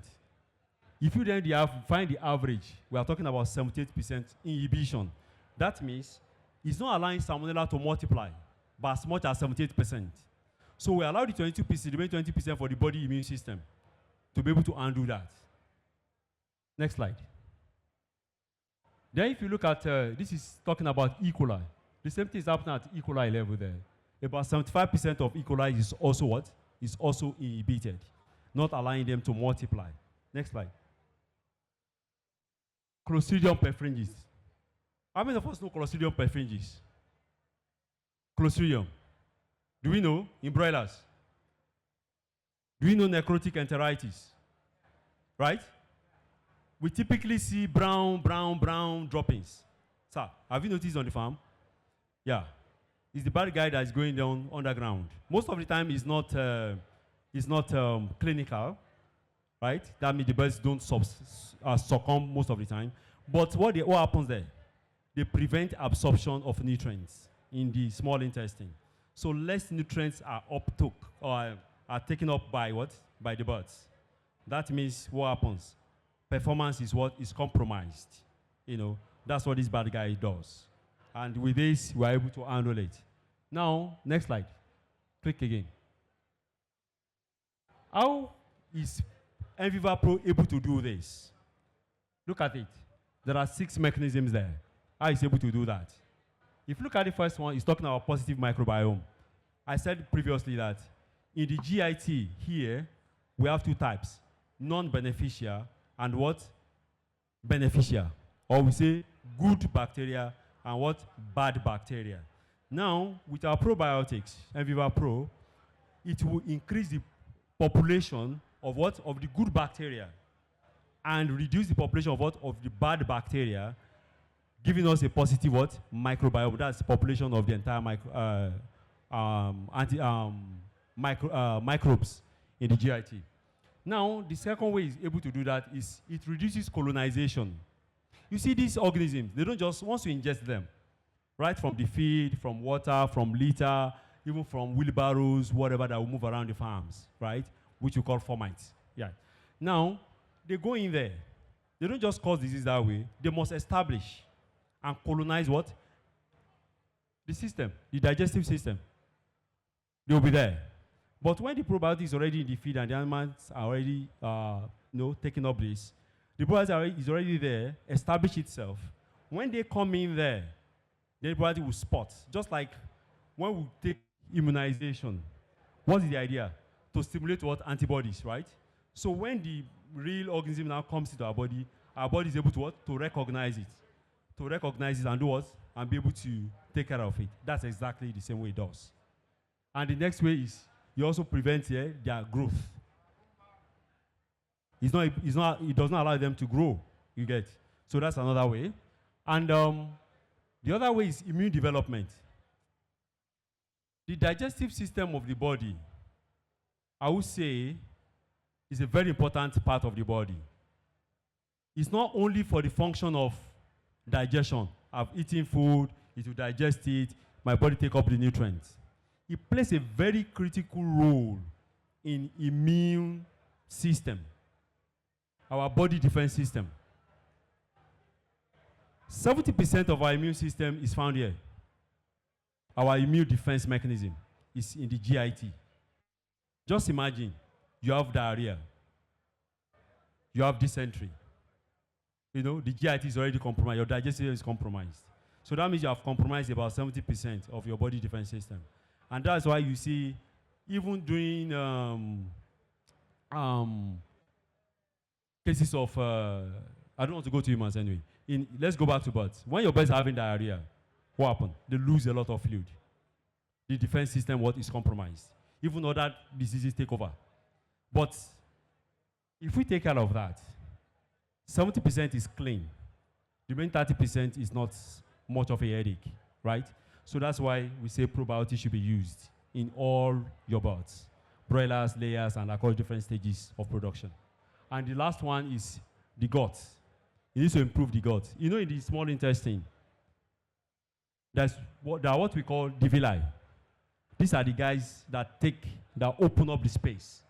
If you then find the average, we are talking about 78% inhibition. That means it's not allowing Salmonella to multiply, but as much as 78%. So we allow the 22%, the remaining 20% for the body immune system to be able to undo that. Next slide. Then if you look at, this is talking about E. coli. The same thing is happening at E. coli level there. About 75% of E. coli is also what? Is also inhibited, not allowing them to multiply. Next slide. Clostridium perfringens. How many of us know Clostridium perfringens? Clostridium. Do we know? In broilers. Do we know necrotic enteritis? Right? We typically see brown droppings. Sir, have you noticed on the farm? Yeah. It's the bad guy that is going down underground. Most of the time, it's not clinical, right? That means the birds don't succumb most of the time. But what happens there? They prevent absorption of nutrients in the small intestine. So less nutrients are uptook or are taken up by what? By the birds. That means what happens? Performance is what is compromised. You know, that's what this bad guy does. And with this, we are able to handle it. Now, next slide. Click again. How is Enviva Pro able to do this? Look at it. There are 6 mechanisms there. How is able to do that? If you look at the first one, it's talking about positive microbiome. I said previously that in the GIT here, we have 2 types, non-beneficial and what? Beneficial. Or we say good bacteria and what? Bad bacteria. Now, with our probiotics, Enviva Pro, it will increase the population of what? Of the good bacteria and reduce the population of what? Of the bad bacteria, giving us a positive what? Microbiome. That's the population of the entire microbes in the GIT. Now, the second way it's able to do that is it reduces colonization. You see these organisms, they don't just, once you ingest them, right from the feed, from water, from litter, even from wheelbarrows, whatever that will move around the farms, right? Which we call fomites. Yeah. Now, they go in there. They don't just cause disease that way. They must establish and colonize what? The system, the digestive system. They'll be there. But when the probiotic is already in the feed and the animals are already taking up this, the probiotic is already there, establish itself. When they come in there, the probiotic will spot. Just like when we take immunization, what is the idea? To stimulate what? Antibodies, right? So when the real organism now comes into our body is able to what? To recognize it. To recognize it and do what? And be able to take care of it. That's exactly the same way it does. And the next way is you also prevent their growth. It does not allow them to grow, you get. So that's another way. And the other way is immune development. The digestive system of the body, I would say, is a very important part of the body. It's not only for the function of digestion. I've eaten food, it will digest it, my body take up the nutrients. It plays a very critical role in immune system, our body defense system. 70% of our immune system is found here. Our immune defense mechanism is in the GIT. Just imagine you have diarrhea, you have dysentery. You know, the GIT is already compromised, your digestive system is compromised. So that means you have compromised about 70% of your body defense system. And that's why you see, even during cases of, I don't want to go to humans anyway. Let's go back to birds. When your birds are having diarrhea, what happens? They lose a lot of fluid. The defense system is compromised. Even other diseases take over. But if we take care of that, 70% is clean. The remaining 30% is not much of a headache, right? So that's why we say probiotics should be used in all your birds, broilers, layers, and across different stages of production. And the last one is the gut. It needs to improve the gut. You know, in the small intestine, there are what we call the villi. These are the guys that open up the space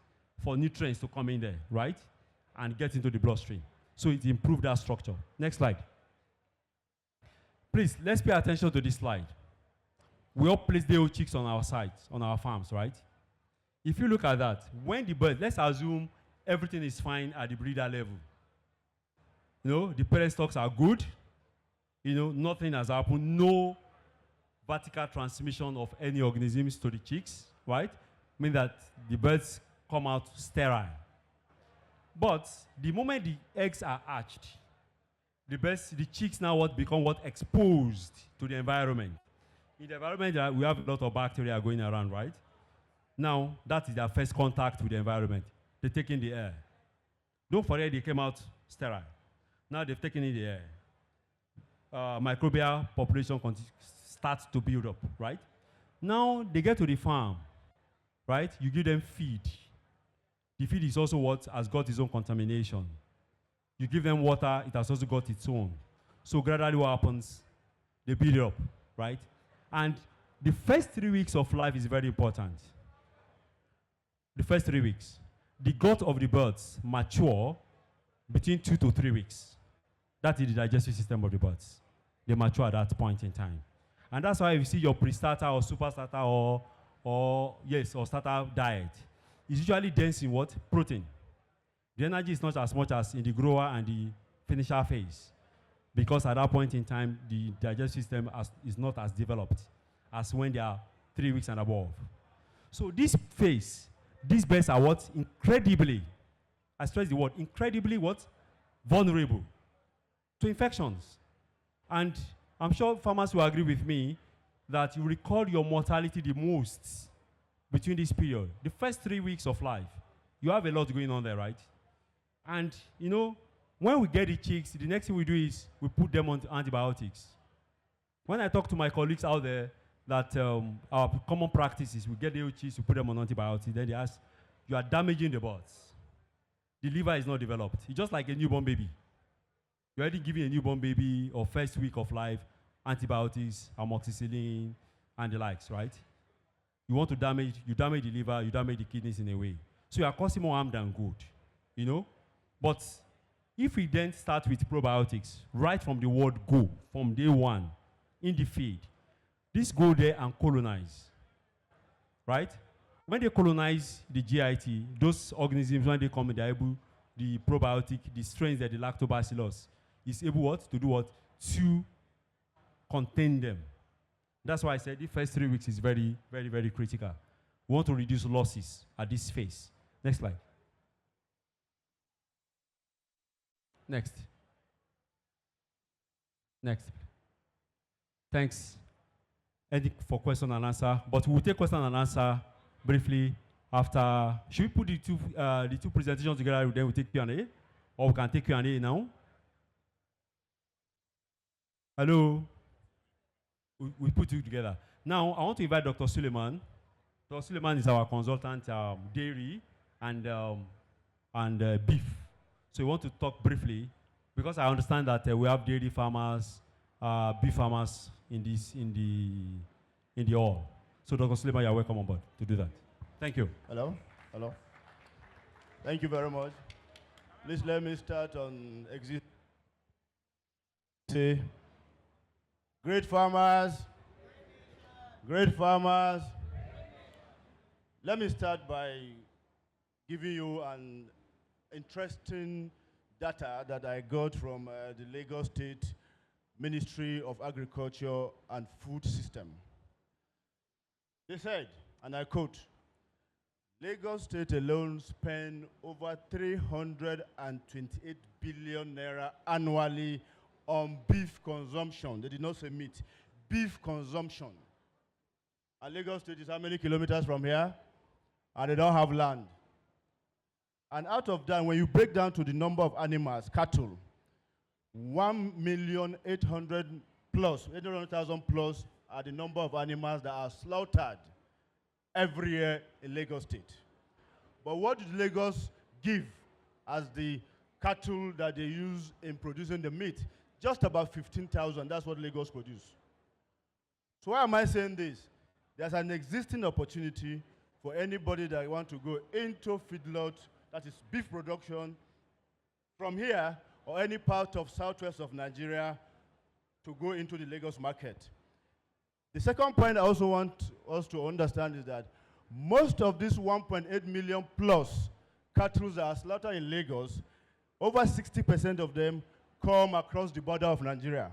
for nutrients to come in there, right? And get into the bloodstream. So it improves that structure. Next slide. Please, let's pay attention to this slide. We all place the old chicks on our sites, on our farms, right? If you look at that, when the bird, let's assume everything is fine at the breeder level. You know, the parent stocks are good. You know, nothing has happened. No vertical transmission of any organisms to the chicks, right? Mean that the birds come out sterile. But the moment the eggs are hatched, the chicks now become exposed to the environment. In the environment, we have a lot of bacteria going around, right? Now, that is their first contact with the environment. They take in the air. Don't forget they came out sterile. Now they've taken in the air. Microbial population starts to build up, right? Now they get to the farm, right? You give them feed. The feed is also what has got its own contamination. You give them water, it has also got its own. So gradually what happens? They build up, right? And the first 3 weeks of life is very important. The first 3 weeks. The gut of the birds mature between 2 to 3 weeks. That is the digestive system of the birds. They mature at that point in time. And that's why you see your pre-starter or super starter or starter diet is usually dense in what? Protein. The energy is not as much as in the grower and the finisher phase. Because at that point in time, the digestive system is not as developed as when they are 3 weeks and above. So this phase, these birds are what? Incredibly, I stress the word, incredibly what? Vulnerable to infections. And I'm sure farmers will agree with me that you record your mortality the most between this period. The first 3 weeks of life, you have a lot going on there, right? And, you know, when we get the chicks, the next thing we do is we put them on antibiotics. When I talk to my colleagues out there that our common practice is we get the chicks, we put them on antibiotics, then they ask, you are damaging the birds. The liver is not developed. It's just like a newborn baby. You're already giving a newborn baby or first week of life antibiotics, amoxicillin, and the likes, right? You damage the liver, you damage the kidneys in a way. So you are causing more harm than good, you know? But if we then start with probiotics, right from the word go, from day one, in the feed, this go there and colonize, right? When they colonize the GIT, those organisms, when they come in, they're able, the probiotic, the strains that the lactobacillus is able what? To do what? To contain them. That's why I said the first 3 weeks is very, very, very critical. We want to reduce losses at this phase. Next slide. Next. Thanks, Eddie, for question and answer. But we'll take question and answer briefly after. Should we put the two presentations together, then we'll take Q&A? Or we can take Q&A now? Hello? We put two together. Now, I want to invite Dr. Suleiman. Dr. Suleiman is our consultant, dairy and beef. So we want to talk briefly, because I understand that we have dairy farmers, beef farmers in the hall. So Dr. Suleiman, you're welcome on board to do that. Thank you. Hello? Hello? Thank you very much. Please let me start on exit. Say, great farmers. Great farmers. Let me start by giving you an interesting data that I got from the Lagos State Ministry of Agriculture and Food System. They said, and I quote, Lagos State alone spend over 328 billion naira annually on beef consumption. They did not say meat, beef consumption. And Lagos State is how many kilometers from here? And they don't have land. And out of that, when you break down to the number of animals, cattle, 1,800,000 plus, 800,000 plus are the number of animals that are slaughtered every year in Lagos State. But what did Lagos give as the cattle that they use in producing the meat? Just about 15,000, that's what Lagos produce. So why am I saying this? There's an existing opportunity for anybody that want to go into feedlot, that is beef production, from here or any part of southwest of Nigeria to go into the Lagos market. The second point I also want us to understand is that most of these 1.8 million plus cattle that are slaughtered in Lagos, over 60% of them come across the border of Nigeria.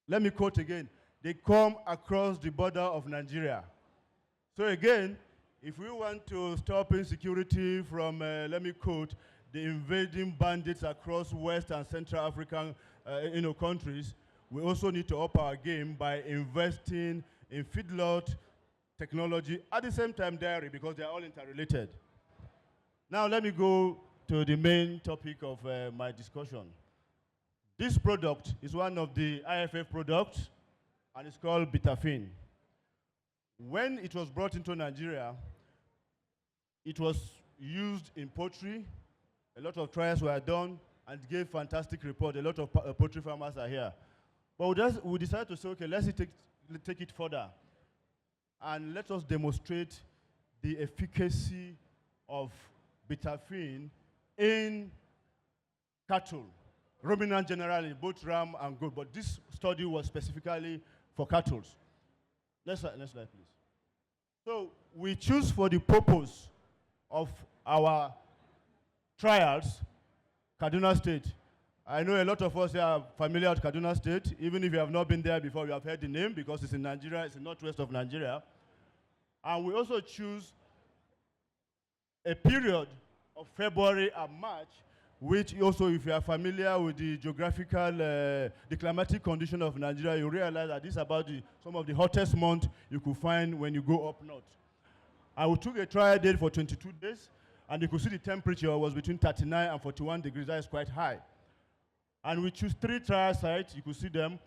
Let me quote again. They come across the border of Nigeria. So again, if we want to stop insecurity from, let me quote, the invading bandits across West and Central African countries, we also need to up our game by investing in feedlot technology, at the same time dairy, because they are all interrelated. Now let me go to the main topic of my discussion. This product is one of the IFF products, and it's called Bitafin. When it was brought into Nigeria, it was used in poultry. A lot of trials were done and gave fantastic report. A lot of poultry farmers are here. But we decided to say, okay, let's take it further. And let us demonstrate the efficacy of Bitafin in cattle, ruminant generally, both ram and goat. But this study was specifically for cattle. Next slide, please. So we choose for the purpose of our trials Kaduna State. I know a lot of us are familiar with Kaduna State. Even if you have not been there before, you have heard the name because it's in Nigeria, it's in the northwest of Nigeria. And we also choose a period of February and March, which also, if you are familiar with the geographical, the climatic condition of Nigeria, you realize that this is about some of the hottest months you could find when you go up north. And we took a trial date for 22 days, and you could see the temperature was between 39 and 41 degrees. That is quite high. And we choose 3 trial sites. You could see them.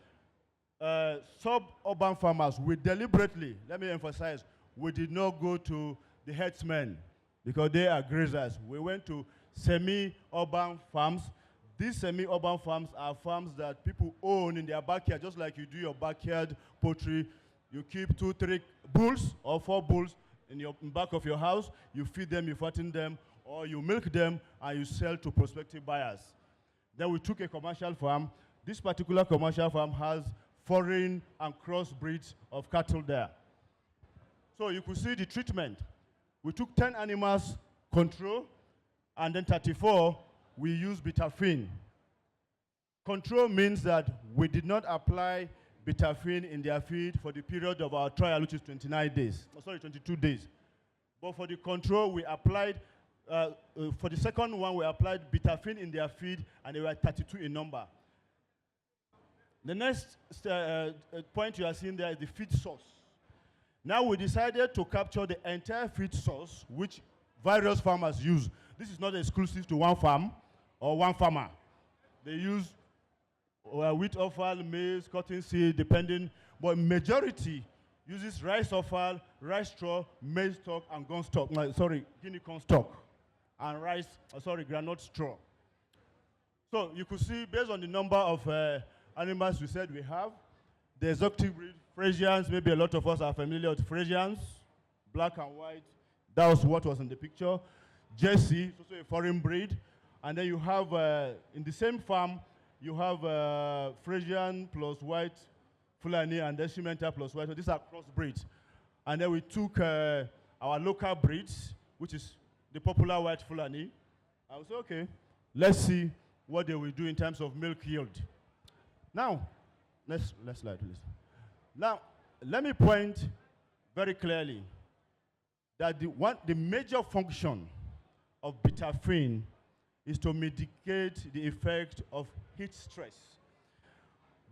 Suburban farmers, we deliberately, let me emphasize, we did not go to the herdsmen because they are grazers. We went to semi-urban farms. These semi-urban farms are farms that people own in their backyard, just like you do your backyard poultry. You keep 2, 3 bulls or 4 bulls in back of your house. You feed them, you fatten them, or you milk them, and you sell to prospective buyers. Then we took a commercial farm. This particular commercial farm has foreign and cross breeds of cattle there. So you could see the treatment. We took 10 animals control, and then 34, we used Bitafin. Control means that we did not apply Bitafin in their feed for the period of our trial, which is 29 days. Oh, sorry, 22 days. But for the control, we applied, for the second one, we applied Bitafin in their feed, and they were 32 in number. The next point you are seeing there is the feed source. Now we decided to capture the entire feed source, which various farmers use. This is not exclusive to one farm or one farmer. They use wheat offal, maize, cotton seed, depending, but majority uses rice offal, rice straw, maize stalk, and gun stalk. Guinea corn stalk, and rice, groundnut straw. So you could see, based on the number of animals we said we have, the exotic breed, Frisians, maybe a lot of us are familiar with Frisians, black and white. That was what was in the picture. Jersey, it's also a foreign breed. And then you have, in the same farm, you have Frisian plus white Fulani and then Simmental plus white. So these are crossbreeds. And then we took our local breeds, which is the popular white Fulani. I was okay, let's see what they will do in terms of milk yield. Now, let's slide, please. Now, let me point very clearly that the major function of betaine is to mitigate the effect of heat stress.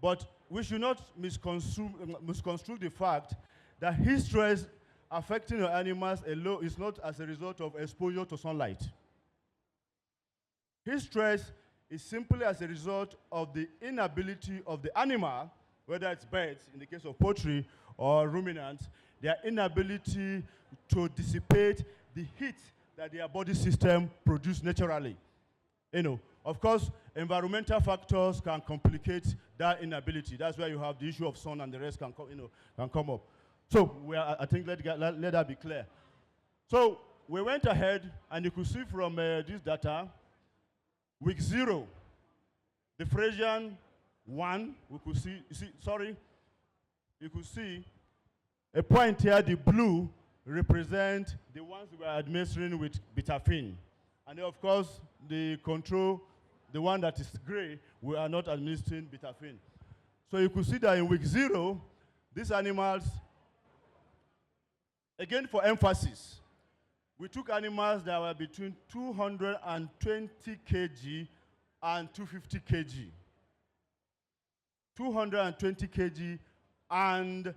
But we should not misconstrue the fact that heat stress affecting our animals alone is not as a result of exposure to sunlight. Heat stress is simply as a result of the inability of the animal, whether it's birds, in the case of poultry, or ruminants, their inability to dissipate the heat that their body system produces naturally. Of course, environmental factors can complicate that inability. That's where you have the issue of sun and the rest can come up. So I think let that be clear. So we went ahead, and you could see from this data, week 0, the Frisian 1, you could see a point here, the blue represent the ones we are administering with betaine. And then of course, the control, the one that is gray, we are not administering betaine. So you could see that in week 0, these animals, again for emphasis, we took animals that were between 220 kg and 250 kg. 220 kg and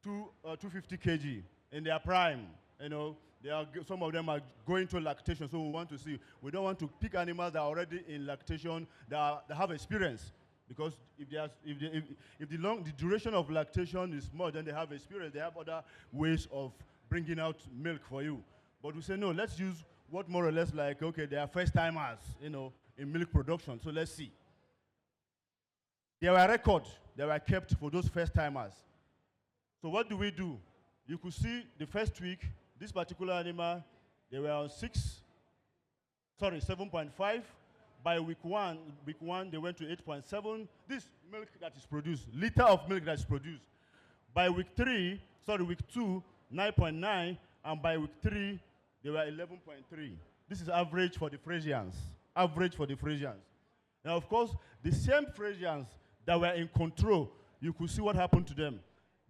250 kg in their prime. Some of them are going to lactation, so we want to see. We don't want to pick animals that are already in lactation, that have experience. Because if the duration of lactation is more than they have experience, they have other ways of bringing out milk for you. But we say, no, let's use what more or less like, okay, they are first timers, in milk production, so let's see. There were records that were kept for those first timers. So what do we do? You could see the first week, this particular animal, they were on 7.5. By week one, they went to 8.7. This milk that is produced, liter of milk that is produced. By week 2, 9.9, and by week 3, they were 11.3. This is average for the Frisians. Now, of course, the same Frisians that were in control, you could see what happened to them.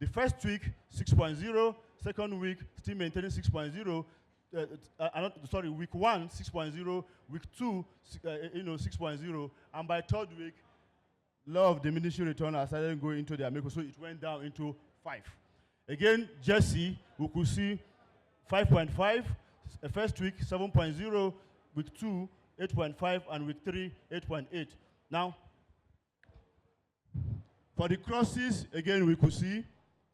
The first week, 6.0. Second week, still maintaining 6.0. Week 1, 6.0. Week 2, 6.0. And by third week, law of diminishing return has started going into their milk, so it went down into 5. Again, Jersey, we could see 5.5. First week, 7.0. Week 2, 8.5. And week 3, 8.8. Now, for the crosses, again, we could see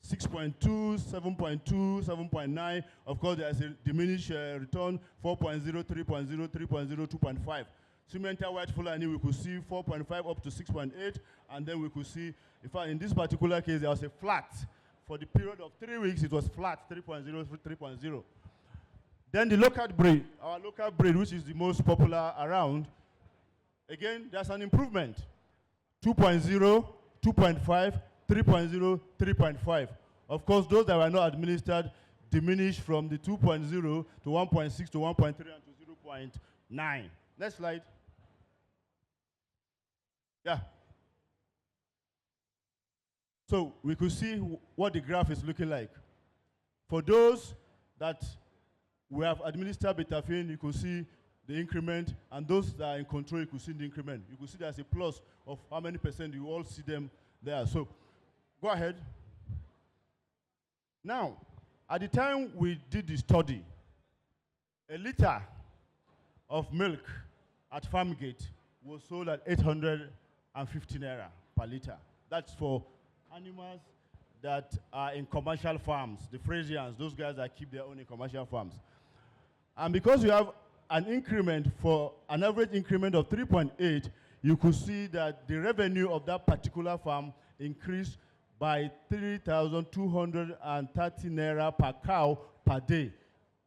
6.2, 7.2, 7.9. Of course, there's a diminished return, 4.0, 3.0, 3.0, 2.5. Simmental white Fulani, we could see 4.5 up to 6.8. And then we could see, in fact, in this particular case, there was a flat. For the period of 3 weeks, it was flat, 3.0, 3.0. Then the local breed, our local breed, which is the most popular around, again, there's an improvement. 2.0, 2.5, 3.0, 3.5. Of course, those that were not administered diminished from the 2.0 to 1.6 to 1.3 and to 0.9. Next slide. Yeah. So we could see what the graph is looking like. For those that we have administered betaine, you could see the increment, and those that are in control, you could see the increment. You could see there's a plus of how many percent, you all see them there. So go ahead. Now, at the time we did the study, a liter of milk at Farmgate was sold at 850 naira. per liter. That's for animals that are in commercial farms, the Frisians, those guys that keep their own in commercial farms. And because you have an increment for an average increment of 3.8, you could see that the revenue of that particular farm increased by 3,230 naira per cow per day.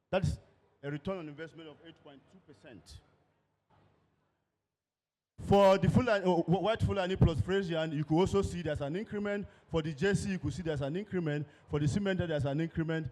That's a return on investment of 8.2%. For the white Fulani plus Frisian, you could also see there's an increment. For the JC, you could see there's an increment. For the cemented, there's an increment.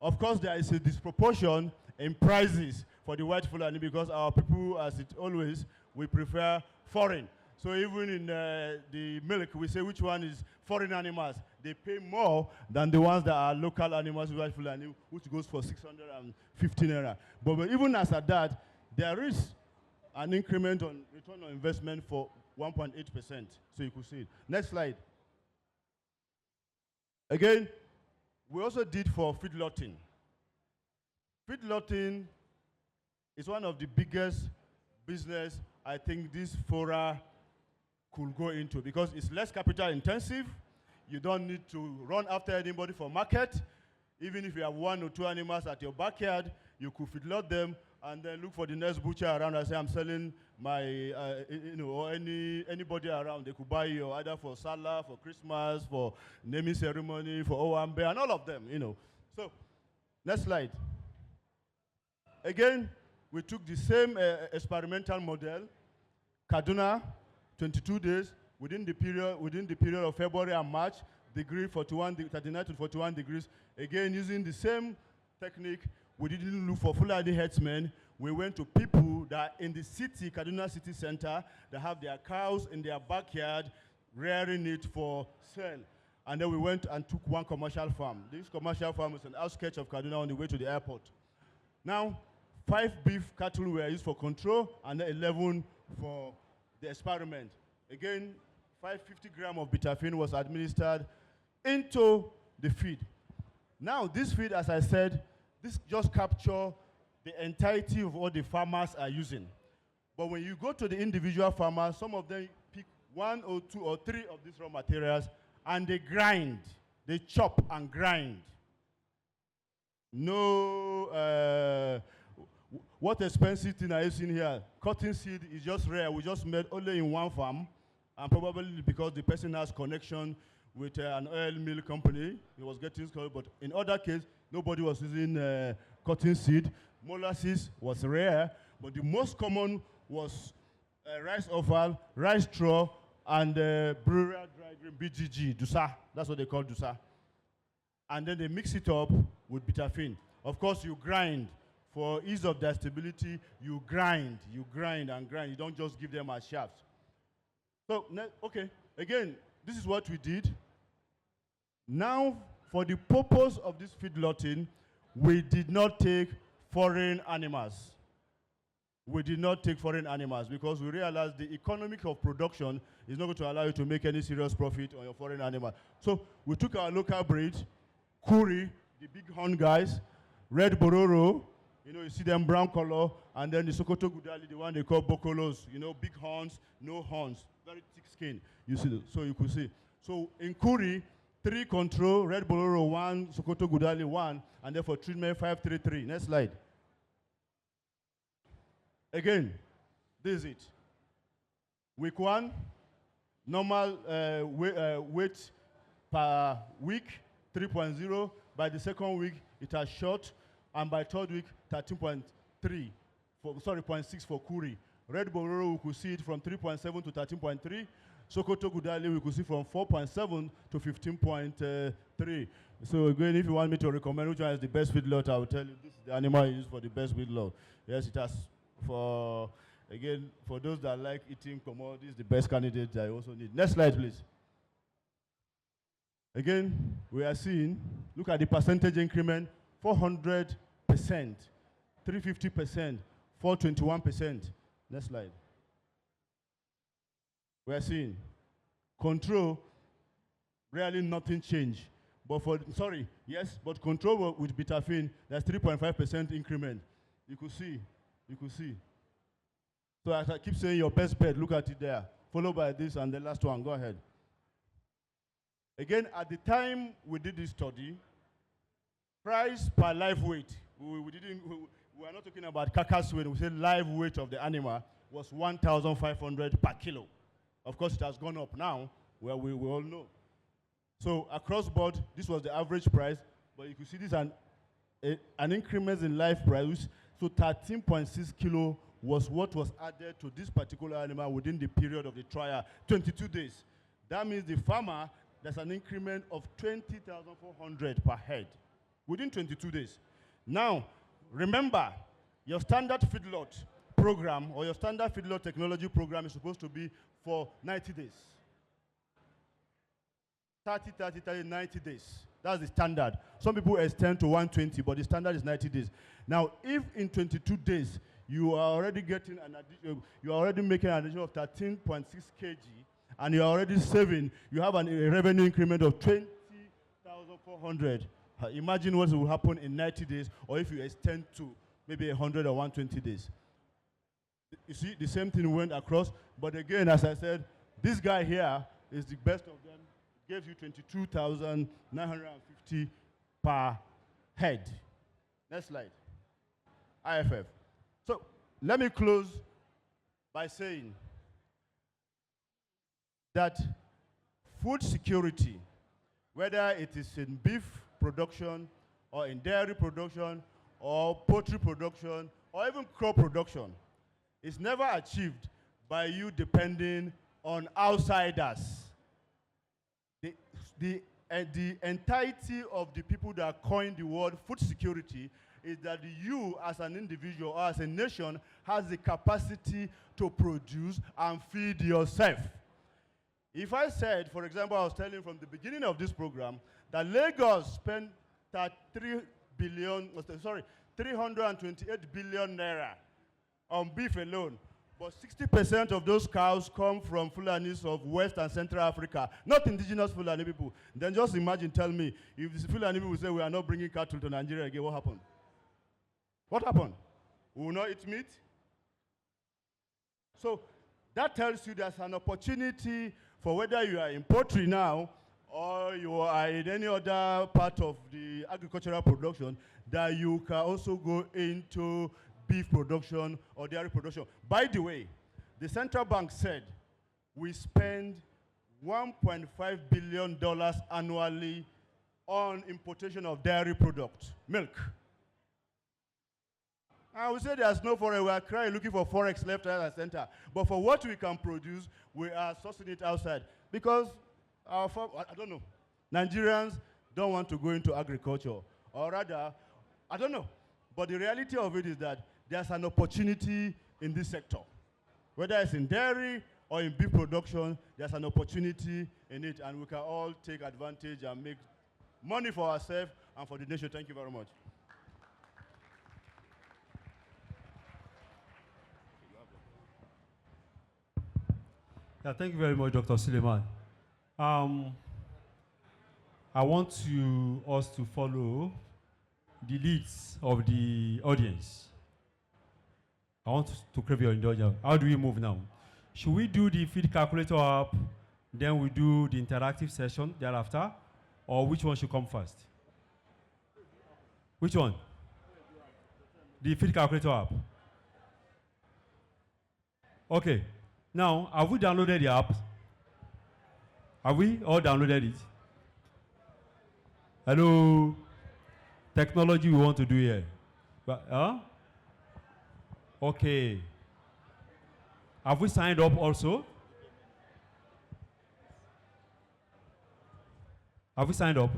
Of course, there is a disproportion in prices for the white Fulani because our people, as it always, we prefer foreign. So even in the milk, we say which one is foreign animals. They pay more than the ones that are local animals, white Fulani, which goes for 650 naira. But even as at that, there is an increment on return on investment for 1.8%. So you could see it. Next slide. Again, we also did for feedlotting. Feedlotting is one of the biggest business I think this fora could go into because it's less capital intensive. You don't need to run after anybody for market. Even if you have 1 or 2 animals at your backyard, you could feedlot them and then look for the next butcher around and say, I'm selling my, or anybody around. They could buy you either for Salah, for Christmas, for naming ceremony, for Owambe, and all of them, So, next slide. Again, we took the same experimental model, Kaduna, 22 days, within the period of February and March, 39 to 41 degrees. Again, using the same technique, we didn't look for Fulani herdsmen. We went to people that in the city, Kaduna city center, that have their cows in their backyard, rearing it for sale. And then we went and took one commercial farm. This commercial farm is an outskirts of Kaduna on the way to the airport. Now, 5 beef cattle were used for control, and then 11 for the experiment. Again, 550 grams of bitafin was administered into the feed. Now, this feed, as I said, this just captures the entirety of what the farmers are using. But when you go to the individual farmers, some of them pick 1 or 2 or 3 of these raw materials, and they grind. They chop and grind. No, what expensive thing are you seeing here? Cotton seed is just rare. We just made only in one farm, and probably because the person has connection with an oil mill company, he was getting scored. But in other case, nobody was using cotton seed. Molasses was rare, but the most common was rice offal, rice straw, and brewer dry grain, BGG, Dusa. That's what they call Dusa. And then they mix it up with bitafin. Of course, you grind. For ease of digestibility, you grind and grind. You don't just give them as shafts. So, okay, again, this is what we did. Now, for the purpose of this feedlotting, we did not take foreign animals. We did not take foreign animals because we realized the economic of production is not going to allow you to make any serious profit on your foreign animal. So we took our local breed, Kuri, the big horn guys, Red Bororo, you see them brown color, and then the Sokoto Gudali, the one they call Bokolos, big horns, no horns, very thick skin. You see, so you could see. So in Kuri, 3 control, Red Bororo 1, Sokoto Gudali 1, and then for treatment 533. Next slide. Again, this is it. Week 1, normal weight per week, 3.0. By the second week, it has shot, and by third week, 13.3. 0.6 for Kuri. Red Bororo, we could see it from 3.7 to 13.3. Sokoto Gudali, we could see from 4.7 to 15.3. So again, if you want me to recommend which one is the best feedlot, I will tell you this is the animal you use for the best feedlot. Yes, it has for those that like eating commodities, the best candidate I also need. Next slide, please. Again, we are seeing, look at the percentage increment, 400%, 350%, 421%. Next slide. We are seeing control, really nothing changed. But but control with bitafin, that's 3.5% increment. You could see. So as I keep saying, your best bet, look at it there. followed by this and the last one. Go ahead. Again, at the time we did this study, price per live weight, we are not talking about carcass weight, we said live weight of the animal was 1,500 per kilo. Of course, it has gone up now, where we all know. So across board, this was the average price, but you can see this an increment in live price. So 13.6 kilo was what was added to this particular animal within the period of the trial, 22 days. That means the farmer, there's an increment of 20,400 per head within 22 days. Now, remember, your standard feedlot program or your standard feedlot technology program is supposed to be for 90 days. 30, 90 days. That's the standard. Some people extend to 120, but the standard is 90 days. Now, if in 22 days you are already getting you are already making an addition of 13.6 kg, and you are already saving, you have a revenue increment of 20,400. Imagine what will happen in 90 days, or if you extend to maybe 100 or 120 days. You see, the same thing went across, but again, as I said, this guy here is the best of them. Gives you 22,950 per head. Next slide. IFF. So let me close by saying that food security, whether it is in beef production or in dairy production or poultry production or even crop production, is never achieved by you depending on outsiders. The entirety of the people that coined the word food security is that you as an individual or as a nation has the capacity to produce and feed yourself. If I said, for example, I was telling from the beginning of this program that Lagos spent 328 billion naira on beef alone, but 60% of those cows come from Fulanis of West and Central Africa, not indigenous Fulani people. Then just imagine, tell me, if the Fulani people say we are not bringing cattle to Nigeria again, what happened? What happened? We will not eat meat? So that tells you there's an opportunity for whether you are in poultry now or you are in any other part of the agricultural production, that you can also go into beef production or dairy production. By the way, the central bank said we spend $1.5 billion annually on importation of dairy products, milk. And we say there's no forex, we are crying looking for forex left, right, and center. But for what we can produce, we are sourcing it outside. Because I don't know, Nigerians don't want to go into agriculture. Or rather, I don't know. But the reality of it is that there's an opportunity in this sector. Whether it's in dairy or in beef production, there's an opportunity in it, and we can all take advantage and make money for ourselves and for the nation. Thank you very much. Yeah, thank you very much, Dr. Suleiman. I want us to follow the leads of the audience. I want to crave your indulgence. How do we move now? Should we do the feed calculator app, then we do the interactive session thereafter, or which one should come first? Which one? The feed calculator app. Okay. Now, have we downloaded the app? Have we all downloaded it? Hello? Technology we want to do here. Okay. Have we signed up also? Have we signed up?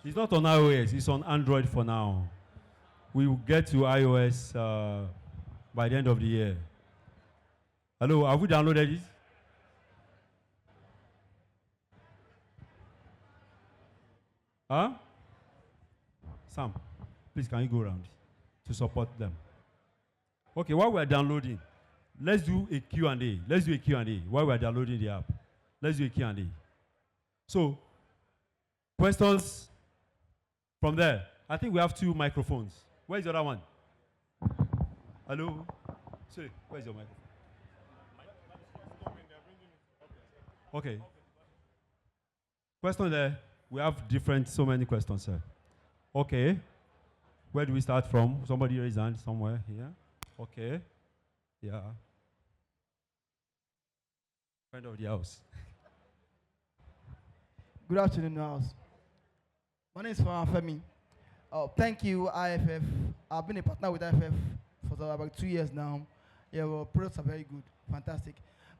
It's not on iOS, it's on Android for now. We will get to iOS by the end of the year. Hello, have we downloaded it? Huh? Sam, please can you go around to support them? Okay, while we're downloading, let's do a Q&A. Let's do a Q&A while we're downloading the app. Let's do a Q&A. So, questions from there. I think we have 2 microphones. Where's the other one? Hello? Sorry, where's your microphone? Okay. Question there. We have so many questions, sir. Okay. Where do we start from? Somebody raise hand somewhere here. Okay. Yeah. Friend of the house. Good afternoon, house. My name is Femi. Thank you, IFF. I've been a partner with IFF for about 2 years now. Your products are very good, fantastic.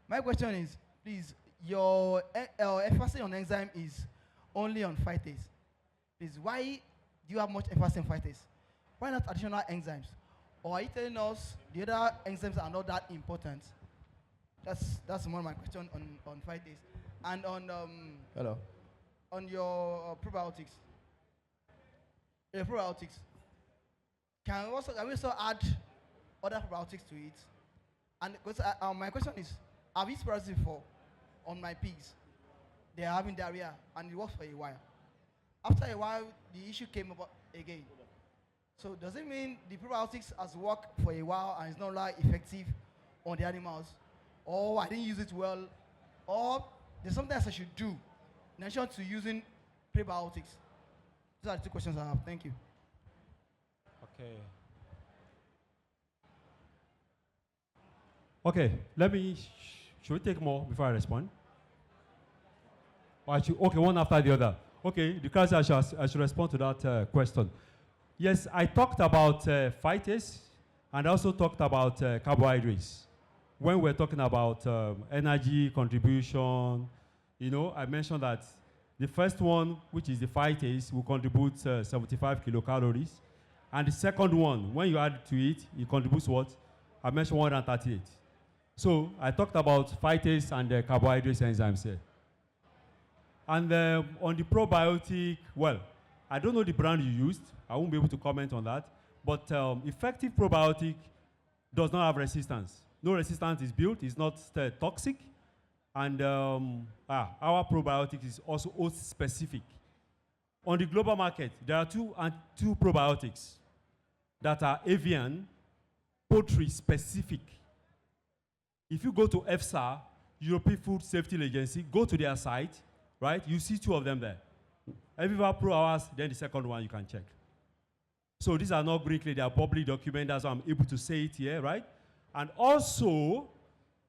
My question is, please, your emphasis on enzyme is only on phytase. Please, why do you have much emphasis on phytase? Why not additional enzymes? Or are you telling us the other enzymes are not that important? That's one of my questions on phytase. And on Hello. on your probiotics. Your probiotics. Can we also add other probiotics to it? And my question is, I've used probiotics before on my pigs. They are having diarrhea and it works for a while. After a while, the issue came up again. So does it mean the probiotics has worked for a while and it's not like effective on the animals? Or I didn't use it well? Or there's something else I should do in addition to using prebiotics? These are the two questions I have. Thank you. Okay. Okay, should we take more before I respond? Okay, one after the other. Okay, the class I should respond to that question. Yes, I talked about phytase and I also talked about carbohydrates. When we're talking about energy contribution, I mentioned that the first one, which is the phytase, will contribute 75 kilocalories. And the second one, when you add to it, it contributes what? I mentioned 138. So I talked about phytase and carbohydrates enzymes here. And on the probiotic, well, I don't know the brand you used. I won't be able to comment on that. But effective probiotic does not have resistance. No resistance is built. It's not toxic. And our probiotic is also host-specific. On the global market, there are two probiotics that are avian, poultry-specific. If you go to EFSA, European Food Safety Agency, go to their site, right? You see two of them there. Eviva Pro Hours, then the second one you can check. So these are not Greek, they are public documents, that's why I'm able to say it here, right? And also,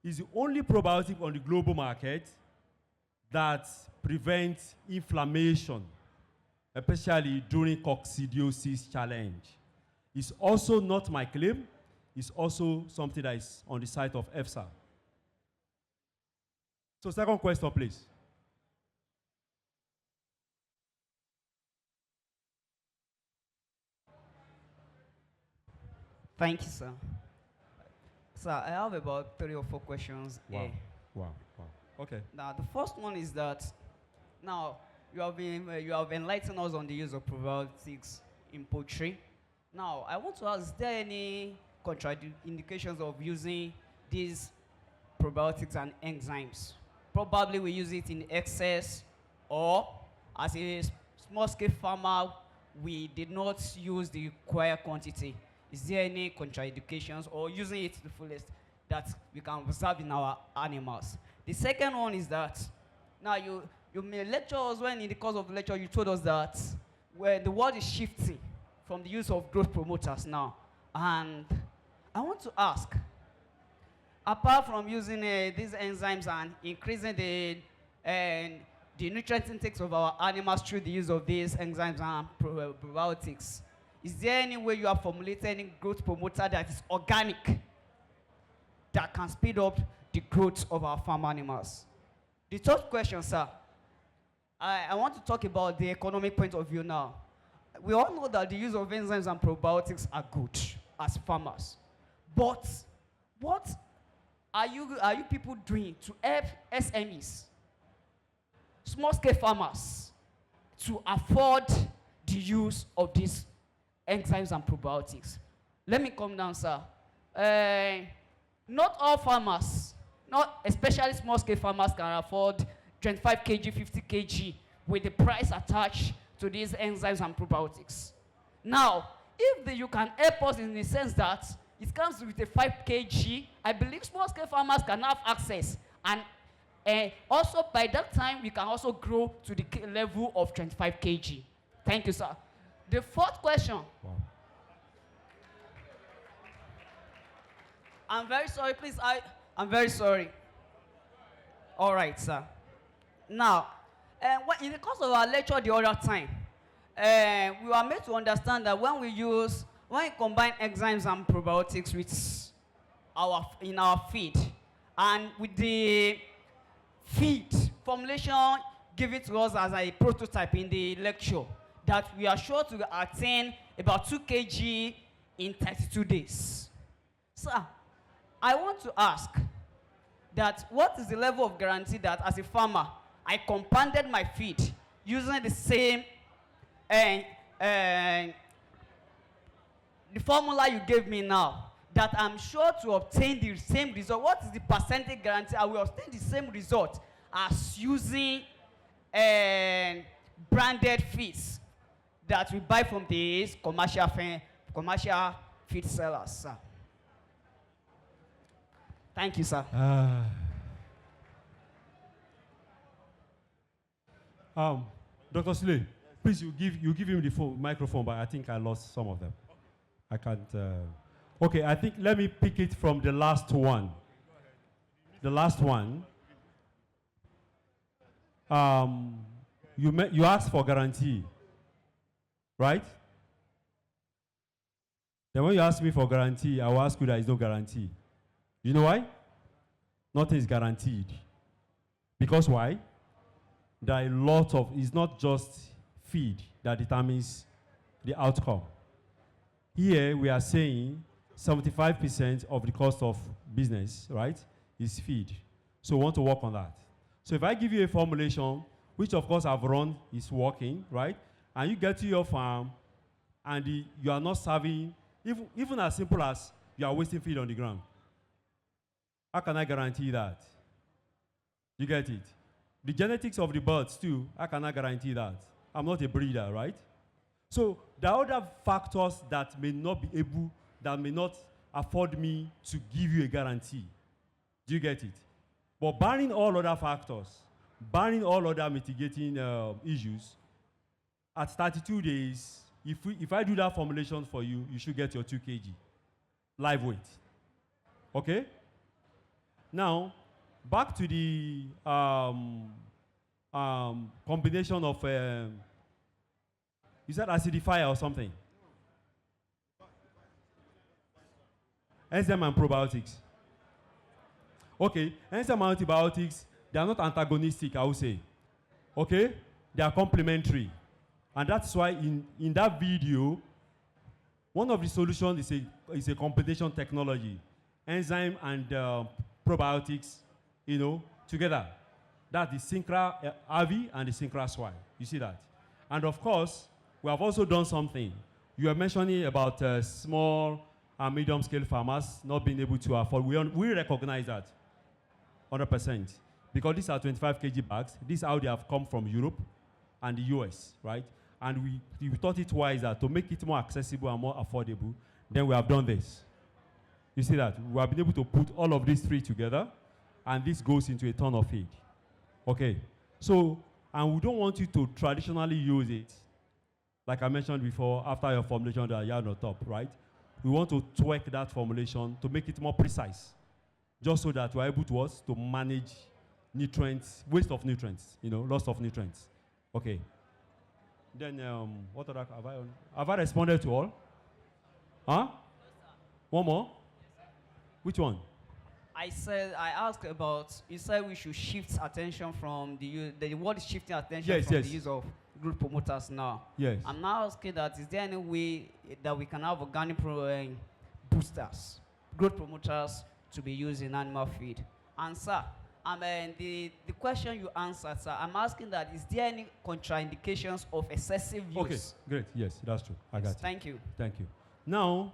is the only probiotic on the global market that prevents inflammation, especially during coccidiosis challenge. It's also not my claim, it's also something that is on the site of EFSA. So second question, please. Thank you, sir. Sir, I have about 3 or 4 questions here. Wow. Okay. Now, the first one is that now you have enlightened us on the use of probiotics in poultry. Now, I want to ask, is there any contraindications of using these probiotics and enzymes? Probably we use it in excess, or as a small-scale farmer, we did not use the required quantity. Is there any contraindications or using it to the fullest that we can observe in our animals? The second one is that now you may lecture us when in the course of the lecture you told us that when the world is shifting from the use of growth promoters now. And I want to ask, apart from using these enzymes and increasing the nutrient intakes of our animals through the use of these enzymes and probiotics, is there any way you have formulated any growth promoter that is organic that can speed up the growth of our farm animals? The third question, sir, I want to talk about the economic point of view now. We all know that the use of enzymes and probiotics are good as farmers. But what are you people doing to help SMEs, small-scale farmers, to afford the use of these enzymes and probiotics? Let me come down, sir. Not all farmers, not especially small-scale farmers, can afford 25 kg, 50 kg with the price attached to these enzymes and probiotics. Now, if you can help us in the sense that it comes with a 5 kg, I believe small-scale farmers can have access and And also by that time, we can also grow to the level of 25 kg. Thank you, sir. The fourth question. Wow. I'm very sorry, please. I'm very sorry. All right, sir. Now, in the course of our lecture the other time, we were made to understand that when we combine enzymes and probiotics in our feed, and with the feed formulation given to us as a prototype in the lecture, that we are sure to attain about 2 kg in 32 days. Sir, I want to ask that what is the level of guarantee that as a farmer, I compounded my feed using the same, the formula you gave me now, that I'm sure to obtain the same result? What is the percentage guarantee I will obtain the same result as using branded feeds that we buy from these commercial feed sellers, sir? Thank you, sir. Dr. Sule, please, you give him the microphone, but I think I lost some of them. I can't. Okay, I think let me pick it from the last one. The last one. You asked for guarantee, right? Then when you ask me for guarantee, I will ask you there is no guarantee. You know why? Nothing is guaranteed. Because why? There are a lot of, it's not just feed that determines the outcome. Here we are saying 75% of the cost of business, right, is feed. So we want to work on that. So if I give you a formulation, which of course I've run, is working, right, and you get to your farm and you are not serving, even as simple as you are wasting feed on the ground. How can I guarantee that? You get it? The genetics of the birds too, how can I guarantee that? I'm not a breeder, right? So there are other factors that may not be able, that may not afford me to give you a guarantee. Do you get it? But barring all other factors, barring all other mitigating issues, at 32 days, if I do that formulation for you, you should get your 2 kg live weight. Okay? Now, back to the combination of, is that acidifier or something? Enzyme and probiotics. Okay, enzyme and antibiotics, they are not antagonistic, I would say. Okay? They are complementary. And that's why in that video, one of the solutions is a combination technology. Enzyme and probiotics, together. That's the Synchra RV and the Synchra Swine. You see that? And of course, we have also done something. You are mentioning about small and medium-scale farmers not being able to afford. We recognize that 100%. Because these are 25 kg bags. This is how they have come from Europe and the US, right? And we thought it wiser to make it more accessible and more affordable. Then we have done this. You see that? We have been able to put all of these three together, and this goes into a ton of feed. Okay. So, and we don't want you to traditionally use it, like I mentioned before, after your formulation that you are on top, right? We want to tweak that formulation to make it more precise, just so that we're able to manage nutrients, waste of nutrients, loss of nutrients. Okay. Then, what other have I responded to all? Huh? One more? Which one? I asked about, you said we should shift attention from the world is shifting attention from the use of growth promoters now. Yes. I'm now asking that, is there any way that we can have organic boosters, growth promoters to be used in animal feed? And sir, the question you answered, sir, I'm asking that, is there any contraindications of excessive use? Okay, great. Yes, that's true. I got it. Thank you. Thank you. Now,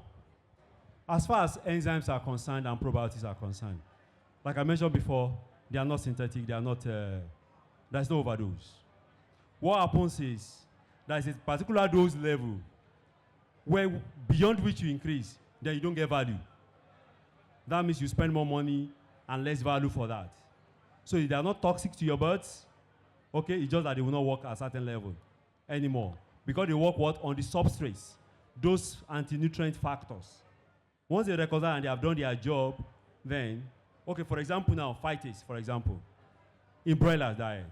as far as enzymes are concerned and probiotics are concerned, like I mentioned before, they are not synthetic, they are not, there's no overdose. What happens is, there's a particular dose level where beyond which you increase, then you don't get value. That means you spend more money and less value for that. So they are not toxic to your birds. Okay, it's just that they will not work at a certain level anymore. Because they work what? On the substrates, those anti-nutrient factors. Once they reconcile and they have done their job, then, okay, for example now, phytates, for example, in broiler diet.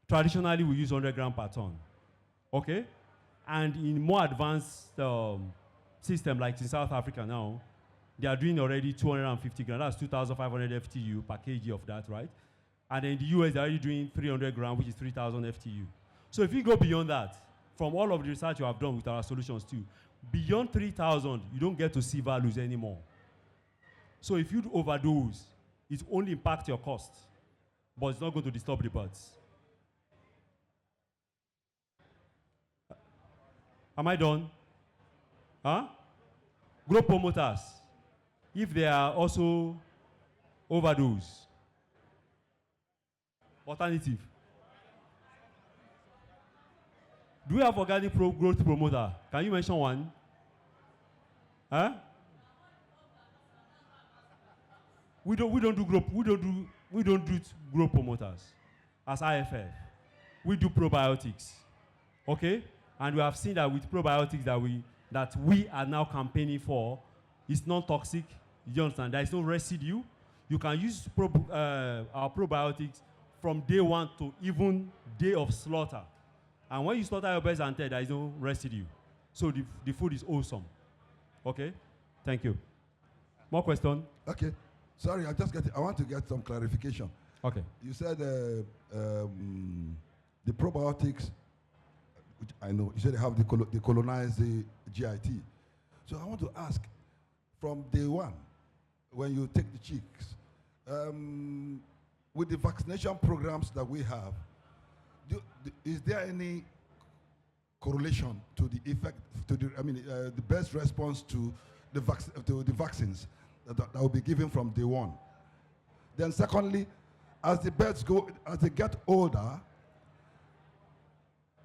Traditionally, we use 100 grams per ton, okay? And in more advanced system, like in South Africa now, they are doing already 250 grams. That's 2,500 FTU per kg of that, right? And in the US, they're already doing 300 grams, which is 3,000 FTU. So if you go beyond that, from all of the research you have done with our solutions too, beyond 3,000, you don't get to see values anymore. So if you overdose, it only impacts your cost, but it's not going to disturb the birds. Am I done? Huh? Growth promoters, if they are also overdose, alternative. Do we have organic growth promoter? Can you mention one? Huh? We don't do growth promoters as IFF. We do probiotics. Okay? And we have seen that with probiotics that we are now campaigning for, it's non-toxic. You understand? There is no residue. You can use our probiotics from day one to even day of slaughter. And when you slaughter your birds and there is no residue. So the food is awesome. Okay? Thank you. More question? Okay. Sorry, I want to get some clarification. Okay. You said the probiotics, which I know, you said they have they colonize the GIT. So I want to ask, from day one, when you take the chicks, with the vaccination programs that we have, is there any correlation to the effect, the best response to the vaccines that will be given from day one? Then secondly, as the birds as they get older,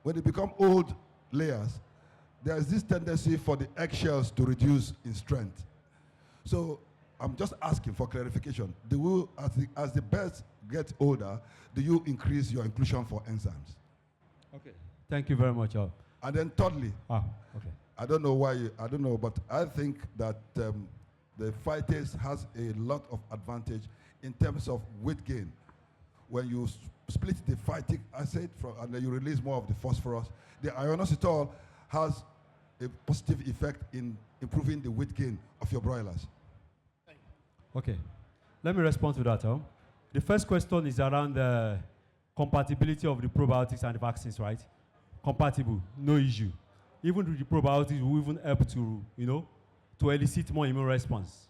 when they become old layers, there is this tendency for the eggshells to reduce in strength. So I'm just asking for clarification. As the birds get older, do you increase your inclusion for enzymes? Okay. Thank you very much. And then thirdly, okay. I don't know, but I think that the phytase has a lot of advantage in terms of weight gain. When you split the phytic acid and then you release more of the phosphorus, the ionositol has a positive effect in improving the weight gain of your broilers. Okay. Let me respond to that. The first question is around the compatibility of the probiotics and the vaccines, right? Compatible, no issue. Even with the probiotics, we even help to, to elicit more immune response.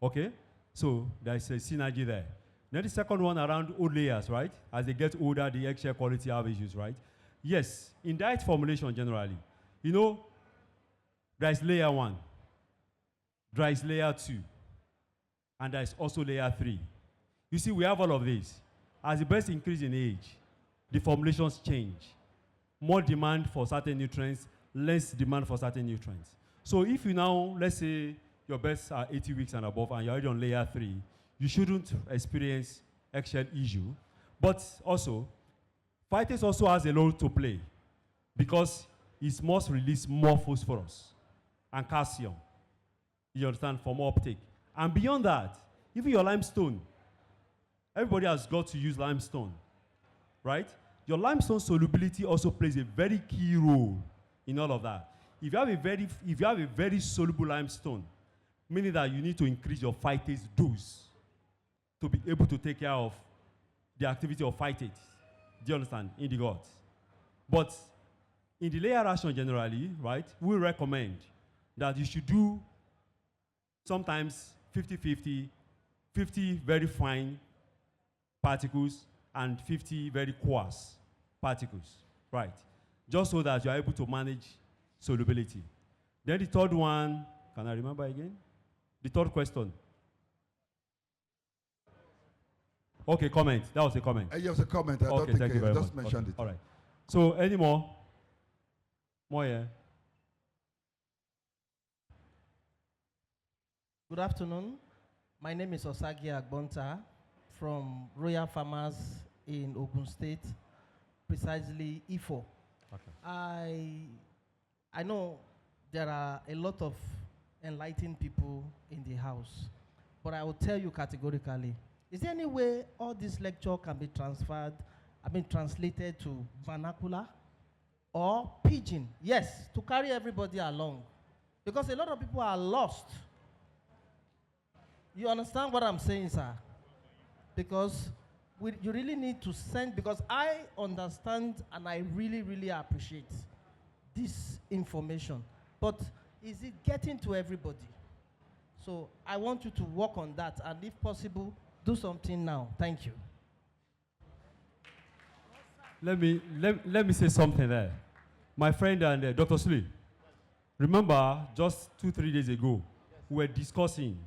Okay? So there's a synergy there. Then the second one around old layers, right? As they get older, the eggshell quality have issues, right? Yes, in diet formulation generally, there's layer 1, there's layer 2, and there's also layer 3. You see, we have all of these. As the birds increase in age, the formulations change. More demand for certain nutrients, less demand for certain nutrients. So if you now, let's say your birds are 80 weeks and above and you're already on layer 3, you shouldn't experience eggshell issue. But also, phytase also has a role to play because it must release more phosphorus and calcium, you understand, for more uptake. And beyond that, even your limestone, everybody has got to use limestone, right? Your limestone solubility also plays a very key role in all of that. If you have a very soluble limestone, meaning that you need to increase your phytase dose to be able to take care of the activity of phytase. Do you understand? In the gut. But in the layer ration generally, right, we recommend that you should do sometimes 50-50, 50 very fine particles and 50 very coarse particles, right? Just so that you are able to manage solubility. Then the third one, can I remember again? The third question. Okay, comment. That was a comment. It was a comment. I don't think thank you very just much. mentioned it. All right. So, any more? More, yeah. Good afternoon. My name is Osagi Agbonta from Royal Farmers in Ogun State, precisely IFO. Okay. I know there are a lot of enlightened people in the house, but I will tell you categorically, is there any way all this lecture can be translated to vernacular or pidgin? Yes, to carry everybody along. Because a lot of people are lost. You understand what I'm saying, sir? Because you really need to send, because I understand and I really, really appreciate this information. But is it getting to everybody? So I want you to work on that, and if possible, do something now. Thank you. Let me say something there. My friend and Dr. Sule, remember just 2-3 days ago, we were discussing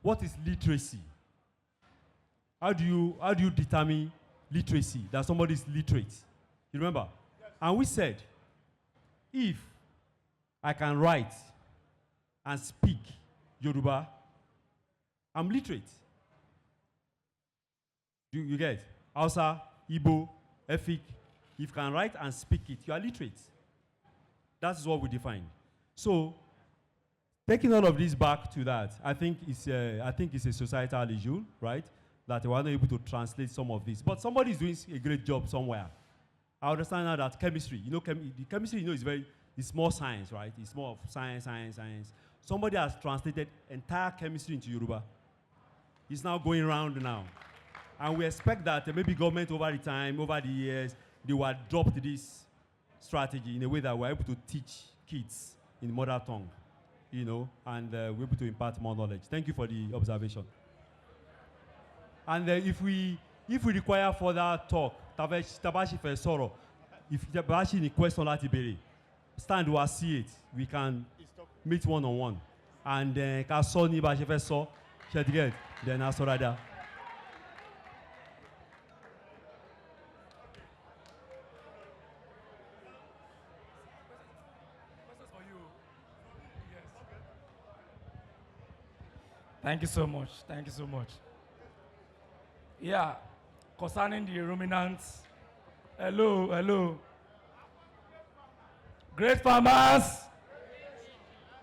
what is literacy. How do you determine literacy, that somebody is literate? You remember? Yes. And we said, if I can write and speak Yoruba, I'm literate. You get? Hausa, Igbo, Efik. If you can write and speak it, you are literate. That's what we define. So, taking all of this back to that, I think it's a societal issue, right? That we are not able to translate some of this. But somebody is doing a great job somewhere. I understand now that chemistry, the chemistry, it's more science, right? It's more of science. Somebody has translated entire chemistry into Yoruba. It's now going around now. And we expect that maybe government over the years, they will adopt this strategy in a way that we're able to teach kids in mother tongue, and we're able to impart more knowledge. Thank you for the observation. And if we require further talk, Tabashi Fesoro, if Tabashi ni question lati bere, stand we see it, we can meet one-on-one. And Kasoni Bashi Feso, Shedget, then Asorada. Thank you so much. Thank you so much. Yeah, concerning the ruminants. Hello. Great farmers.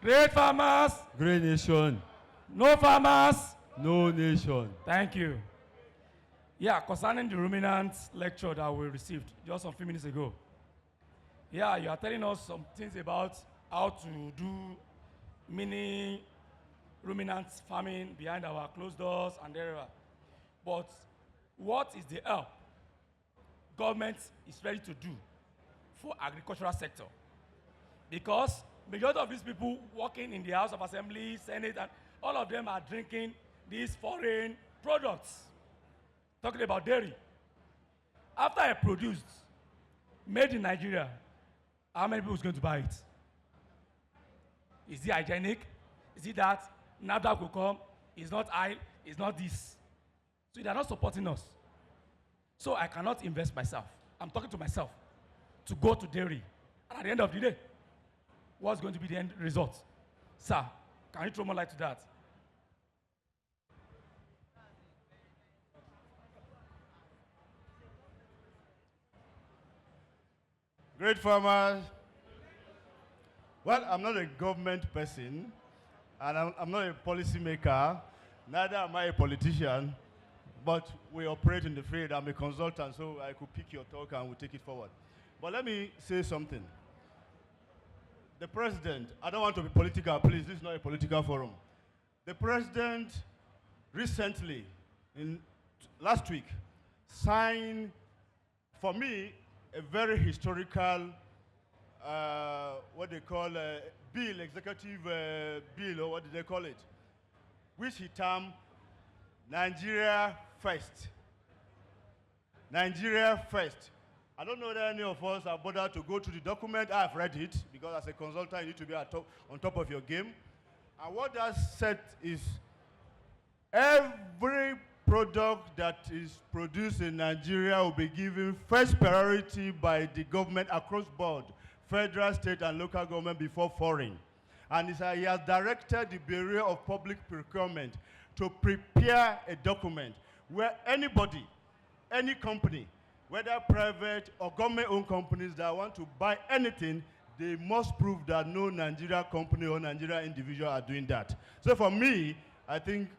Great farmers. Great nation. No farmers. No nation. Thank you. Yeah, concerning the ruminants lecture that we received just a few minutes ago. Yeah, you are telling us some things about how to do mini ruminants farming behind our closed doors and there. But what is the help government is ready to do for agricultural sector? Because majority of these people working in the House of Assembly, Senate, and all of them are drinking these foreign products. Talking about dairy. After I produced, made in Nigeria, how many people is going to buy it? Is it hygienic? Is it that NAFDAC will come? It's not I, it's not this. So they are not supporting us. So I cannot invest myself. I'm talking to myself to go to dairy. And at the end of the day, what's going to be the end result? Sir, can you throw more light to that? Great farmers. Well, I'm not a government person, and I'm not a policy maker, neither am I a politician, but we operate in the field. I'm a consultant, so I could pick your talk and we'll take it forward. But let me say something. The president, I don't want to be political, please, this is not a political forum. The president recently, last week, signed, for me, a very historical, what they call bill, executive bill, or what do they call it, which he termed Nigeria First. Nigeria First. I don't know that any of us are bothered to go through the document. I've read it, because as a consultant, you need to be on top of your game. And what that said is every product that is produced in Nigeria will be given first priority by the government across board, federal, state, and local government before foreign. And he has directed the Bureau of Public Procurement to prepare a document where anybody, any company, whether private or government-owned companies that want to buy anything, they must prove that no Nigeria company or Nigeria individual are doing that. So for me, I think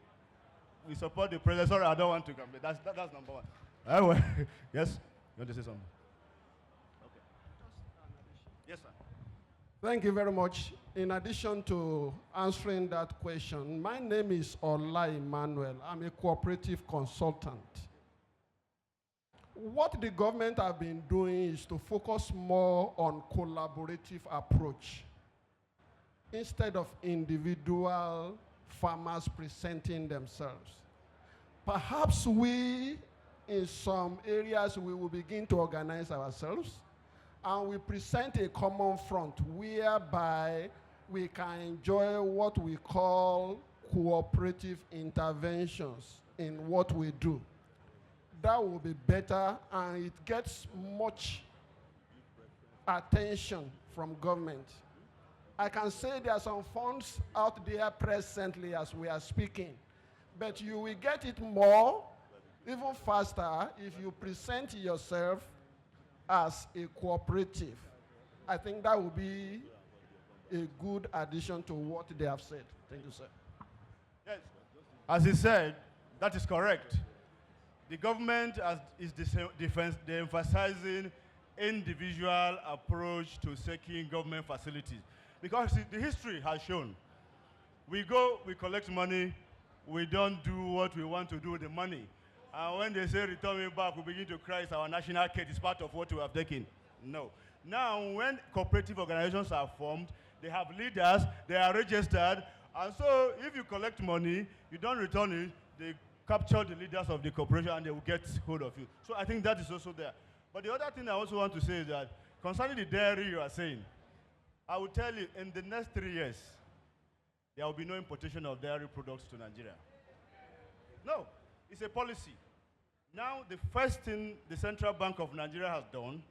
we support the president. Sorry, I don't want to come. That's number one. Anyway, yes? You want to say something? Okay. Yes, sir. Thank you very much. In addition to answering that question, my name is Ola Emmanuel. I'm a cooperative consultant. What the government have been doing is to focus more on collaborative approach instead of individual farmers presenting themselves. Perhaps we, in some areas, we will begin to organize ourselves and we present a common front whereby we can enjoy what we call cooperative interventions in what we do. That will be better, and it gets much attention from government. I can say there are some funds out there presently as we are speaking, but you will get it more, even faster, if you present yourself as a cooperative. I think that will be a good addition to what they have said. Thank you, sir. Yes. As he said, that is correct. The government is de-emphasizing individual approach to seeking government facilities. Because the history has shown, we go, we collect money, we don't do what we want to do with the money. And when they say return me back, we begin to cry, it's our national cake, it's part of what we have taken. No. Now, when cooperative organizations are formed, they have leaders, they are registered, and so if you collect money, you don't return it, they capture the leaders of the corporation and they will get hold of you. So I think that is also there. But the other thing I also want to say is that concerning the dairy you are saying, I will tell you, in the next 3 years, there will be no importation of dairy products to Nigeria. No, it's a policy. Now, the first thing the Central Bank of Nigeria has done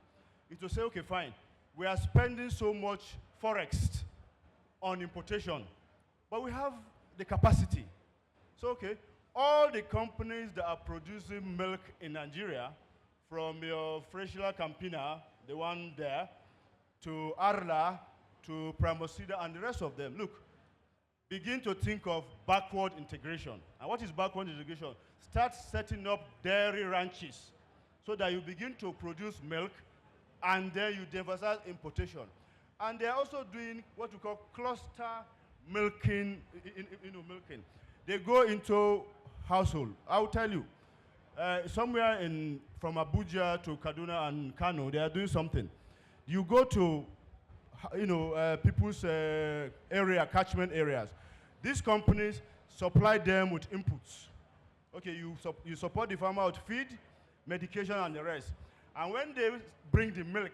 is to say, okay, fine, we are spending so much forex on importation, but we have the capacity. So, okay, all the companies that are producing milk in Nigeria, from your Freshla Campina, the one there, to Arla, to Primosida, and the rest of them, look, begin to think of backward integration. And what is backward integration? Start setting up dairy ranches so that you begin to produce milk, and then you de-emphasize importation. And they're also doing what we call cluster milking, milking. They go into household. I'll tell you, somewhere from Abuja to Kaduna and Kano, they are doing something. You go to, people's area, catchment areas. These companies supply them with inputs. Okay, you support the farmer with feed, medication, and the rest. And when they bring the milk,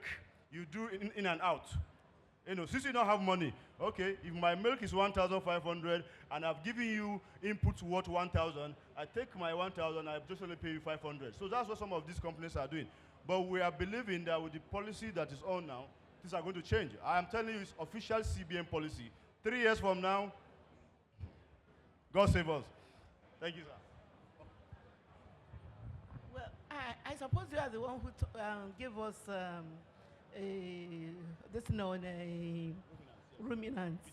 you do in and out. Since you don't have money, okay, if my milk is 1,500 and I've given you inputs worth 1,000, I take my 1,000, I just only pay you 500. So that's what some of these companies are doing. But we are believing that with the policy that is on now, things are going to change. I am telling you, it's official CBN policy. 3 years from now, God save us. Thank you, sir. Well, I suppose you are the one who gave us ruminants.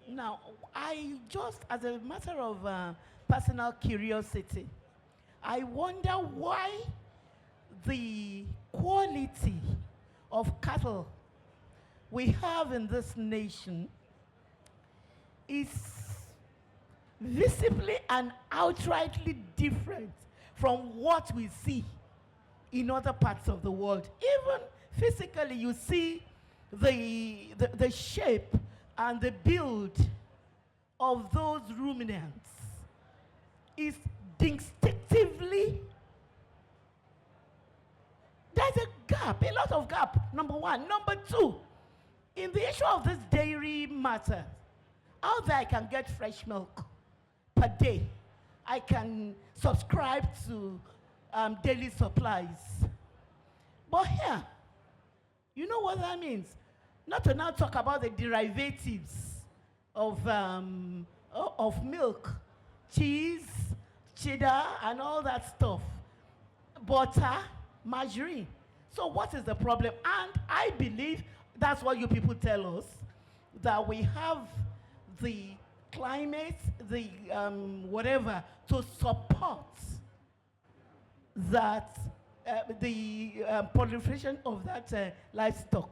Now, I just, as a matter of personal curiosity, I wonder why the quality of cattle we have in this nation is visibly and outrightly different from what we see in other parts of the world. Even physically, you see the shape and the build of those ruminants is distinctively, there's a gap, a lot of gap, number one. Number two, in the issue of this dairy matter, how that I can get fresh milk per day, I can subscribe to daily supplies. But here, you know what that means? Not to now talk about the derivatives of milk, cheese, cheddar, and all that stuff. Butter, margarine. So what is the problem? And I believe that's what you people tell us, that we have the climate, the whatever, to support that the proliferation of that livestock.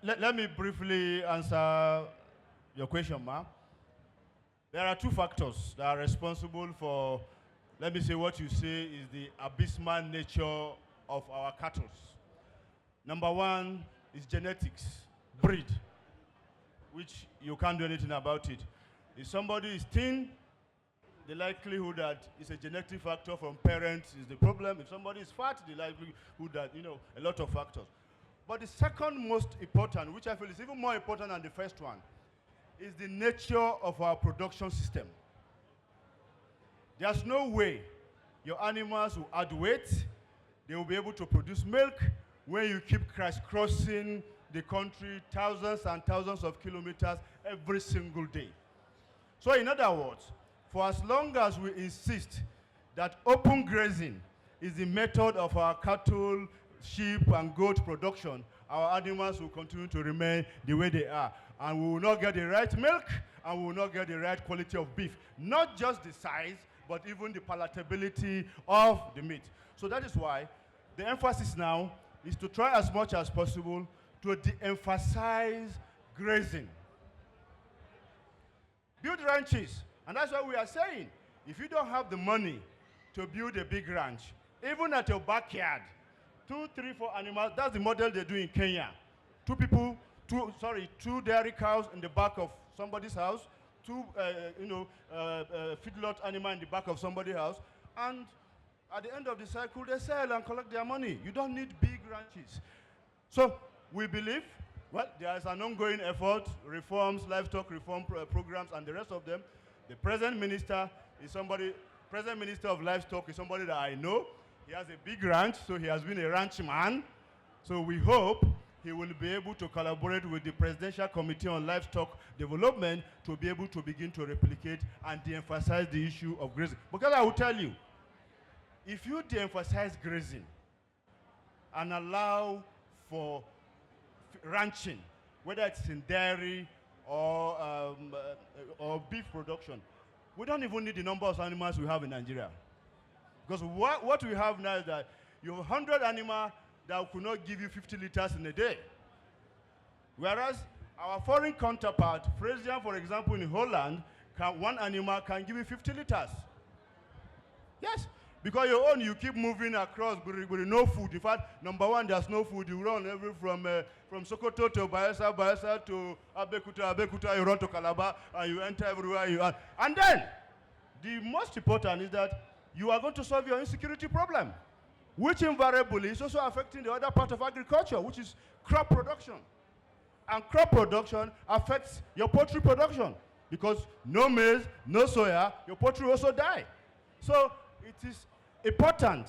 Let me briefly answer your question, ma'am. There are two factors that are responsible for, let me say, what you say is the abysmal nature of our cattle. Number one is genetics, breed, which you can't do anything about it. If somebody is thin, the likelihood that it's a genetic factor from parents is the problem. If somebody is fat, the likelihood that, a lot of factors. But the second most important, which I feel is even more important than the first one, is the nature of our production system. There's no way your animals will add weight, they will be able to produce milk when you keep crisscrossing the country thousands and thousands of kilometers every single day. So in other words, for as long as we insist that open grazing is the method of our cattle, sheep, and goat production, our animals will continue to remain the way they are. And we will not get the right milk, and we will not get the right quality of beef. Not just the size, but even the palatability of the meat. So that is why the emphasis now is to try as much as possible to de-emphasize grazing. Build ranches. And that's what we are saying. If you don't have the money to build a big ranch, even at your backyard, 2, 3, 4 animals, that's the model they do in Kenya. Two dairy cows in the back of somebody's house, two feedlot animal in the back of somebody's house, and at the end of the cycle, they sell and collect their money. You don't need big ranches. So we believe, well, there is an ongoing effort, reforms, livestock reform programs, and the rest of them. The present minister of livestock is somebody that I know. He has a big ranch, so he has been a ranchman. So we hope he will be able to collaborate with the Presidential Committee on Livestock Development to be able to begin to replicate and de-emphasize the issue of grazing. Because I will tell you, if you de-emphasize grazing and allow for ranching, whether it's in dairy or beef production, we don't even need the number of animals we have in Nigeria. Because what we have now is that you have 100 animals that could not give you 50 liters in a day. Whereas our foreign counterpart, Frisian, for example, in Holland, one animal can give you 50 liters. Yes, because your own, you keep moving across with no food. In fact, number one, there's no food. You run from Sokoto to Bayelsa to Abekuta, you run to Calabar, and you enter everywhere you are. And then, the most important is that you are going to solve your insecurity problem, which invariably is also affecting the other part of agriculture, which is crop production. And crop production affects your poultry production, because no maize, no soya, your poultry also die. So it is important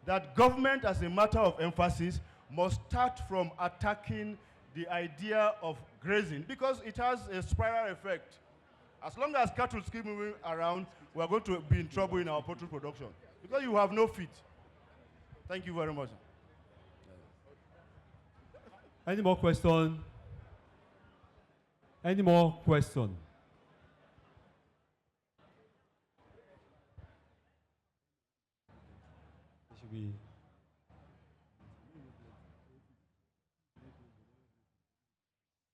that government, as a matter of emphasis, must start from attacking the idea of grazing, because it has a spiral effect. As long as cattle keep moving around, we are going to be in trouble in our poultry production, because you have no feed. Thank you very much. Any more questions? Any more questions? Should be.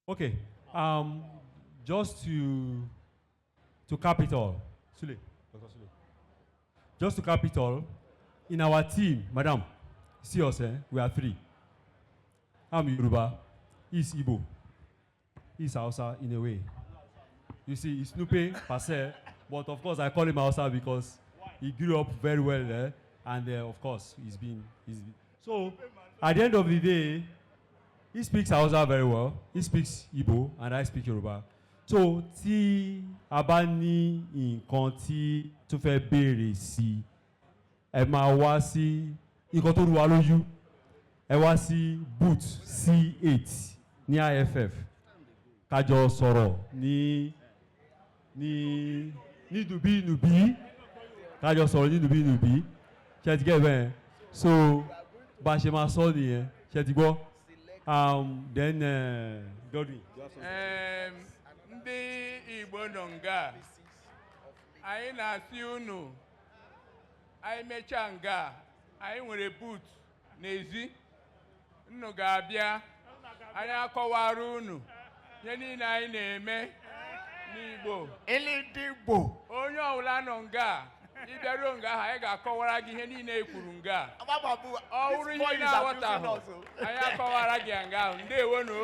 Okay. Just to cap it all, Sule, Dr. Sule. Just to cap it all, in our team, madam, see us, we are 3. I'm Yoruba, he's Igbo, he's Hausa in a way. You see, he's Snoopy, Passe, but of course I call him Hausa because he grew up very well there, and of course he's been. So, at the end of the day, he speaks Hausa very well, he speaks Igbo, and I speak Yoruba. So, tí a bá ní nǹkan tí tó fẹ́ béèrè sí, ẹ máa wá sí nǹkan tó rú wa lójú, ẹ wá sí booth C8 ní IFF, kájọ sọ̀rọ̀ ní ní nùbí kájọ sọ̀rọ̀ ní nùbí ṣe ti gẹ́ bẹ́ẹ̀ so bá a ṣe máa sọ nìyẹn ṣe ti gbọ́ then Godwin. Ndị Igbo nọ nga anyị na-asị unu anyị mechaa nga anyị nwere boot n'ezi unu ga-abịa anyị akọwara unu ihe niile anyị na-eme n'Igbo Igbo. onye ọbụla nọ nga ịbịaruo nga ahụ anyị ga-akọwara gị ihe niile e kwuru nga ọ bụrụ ihe ị na-aghọtaghụ anyị akọwara gị nga ahụ ndewo no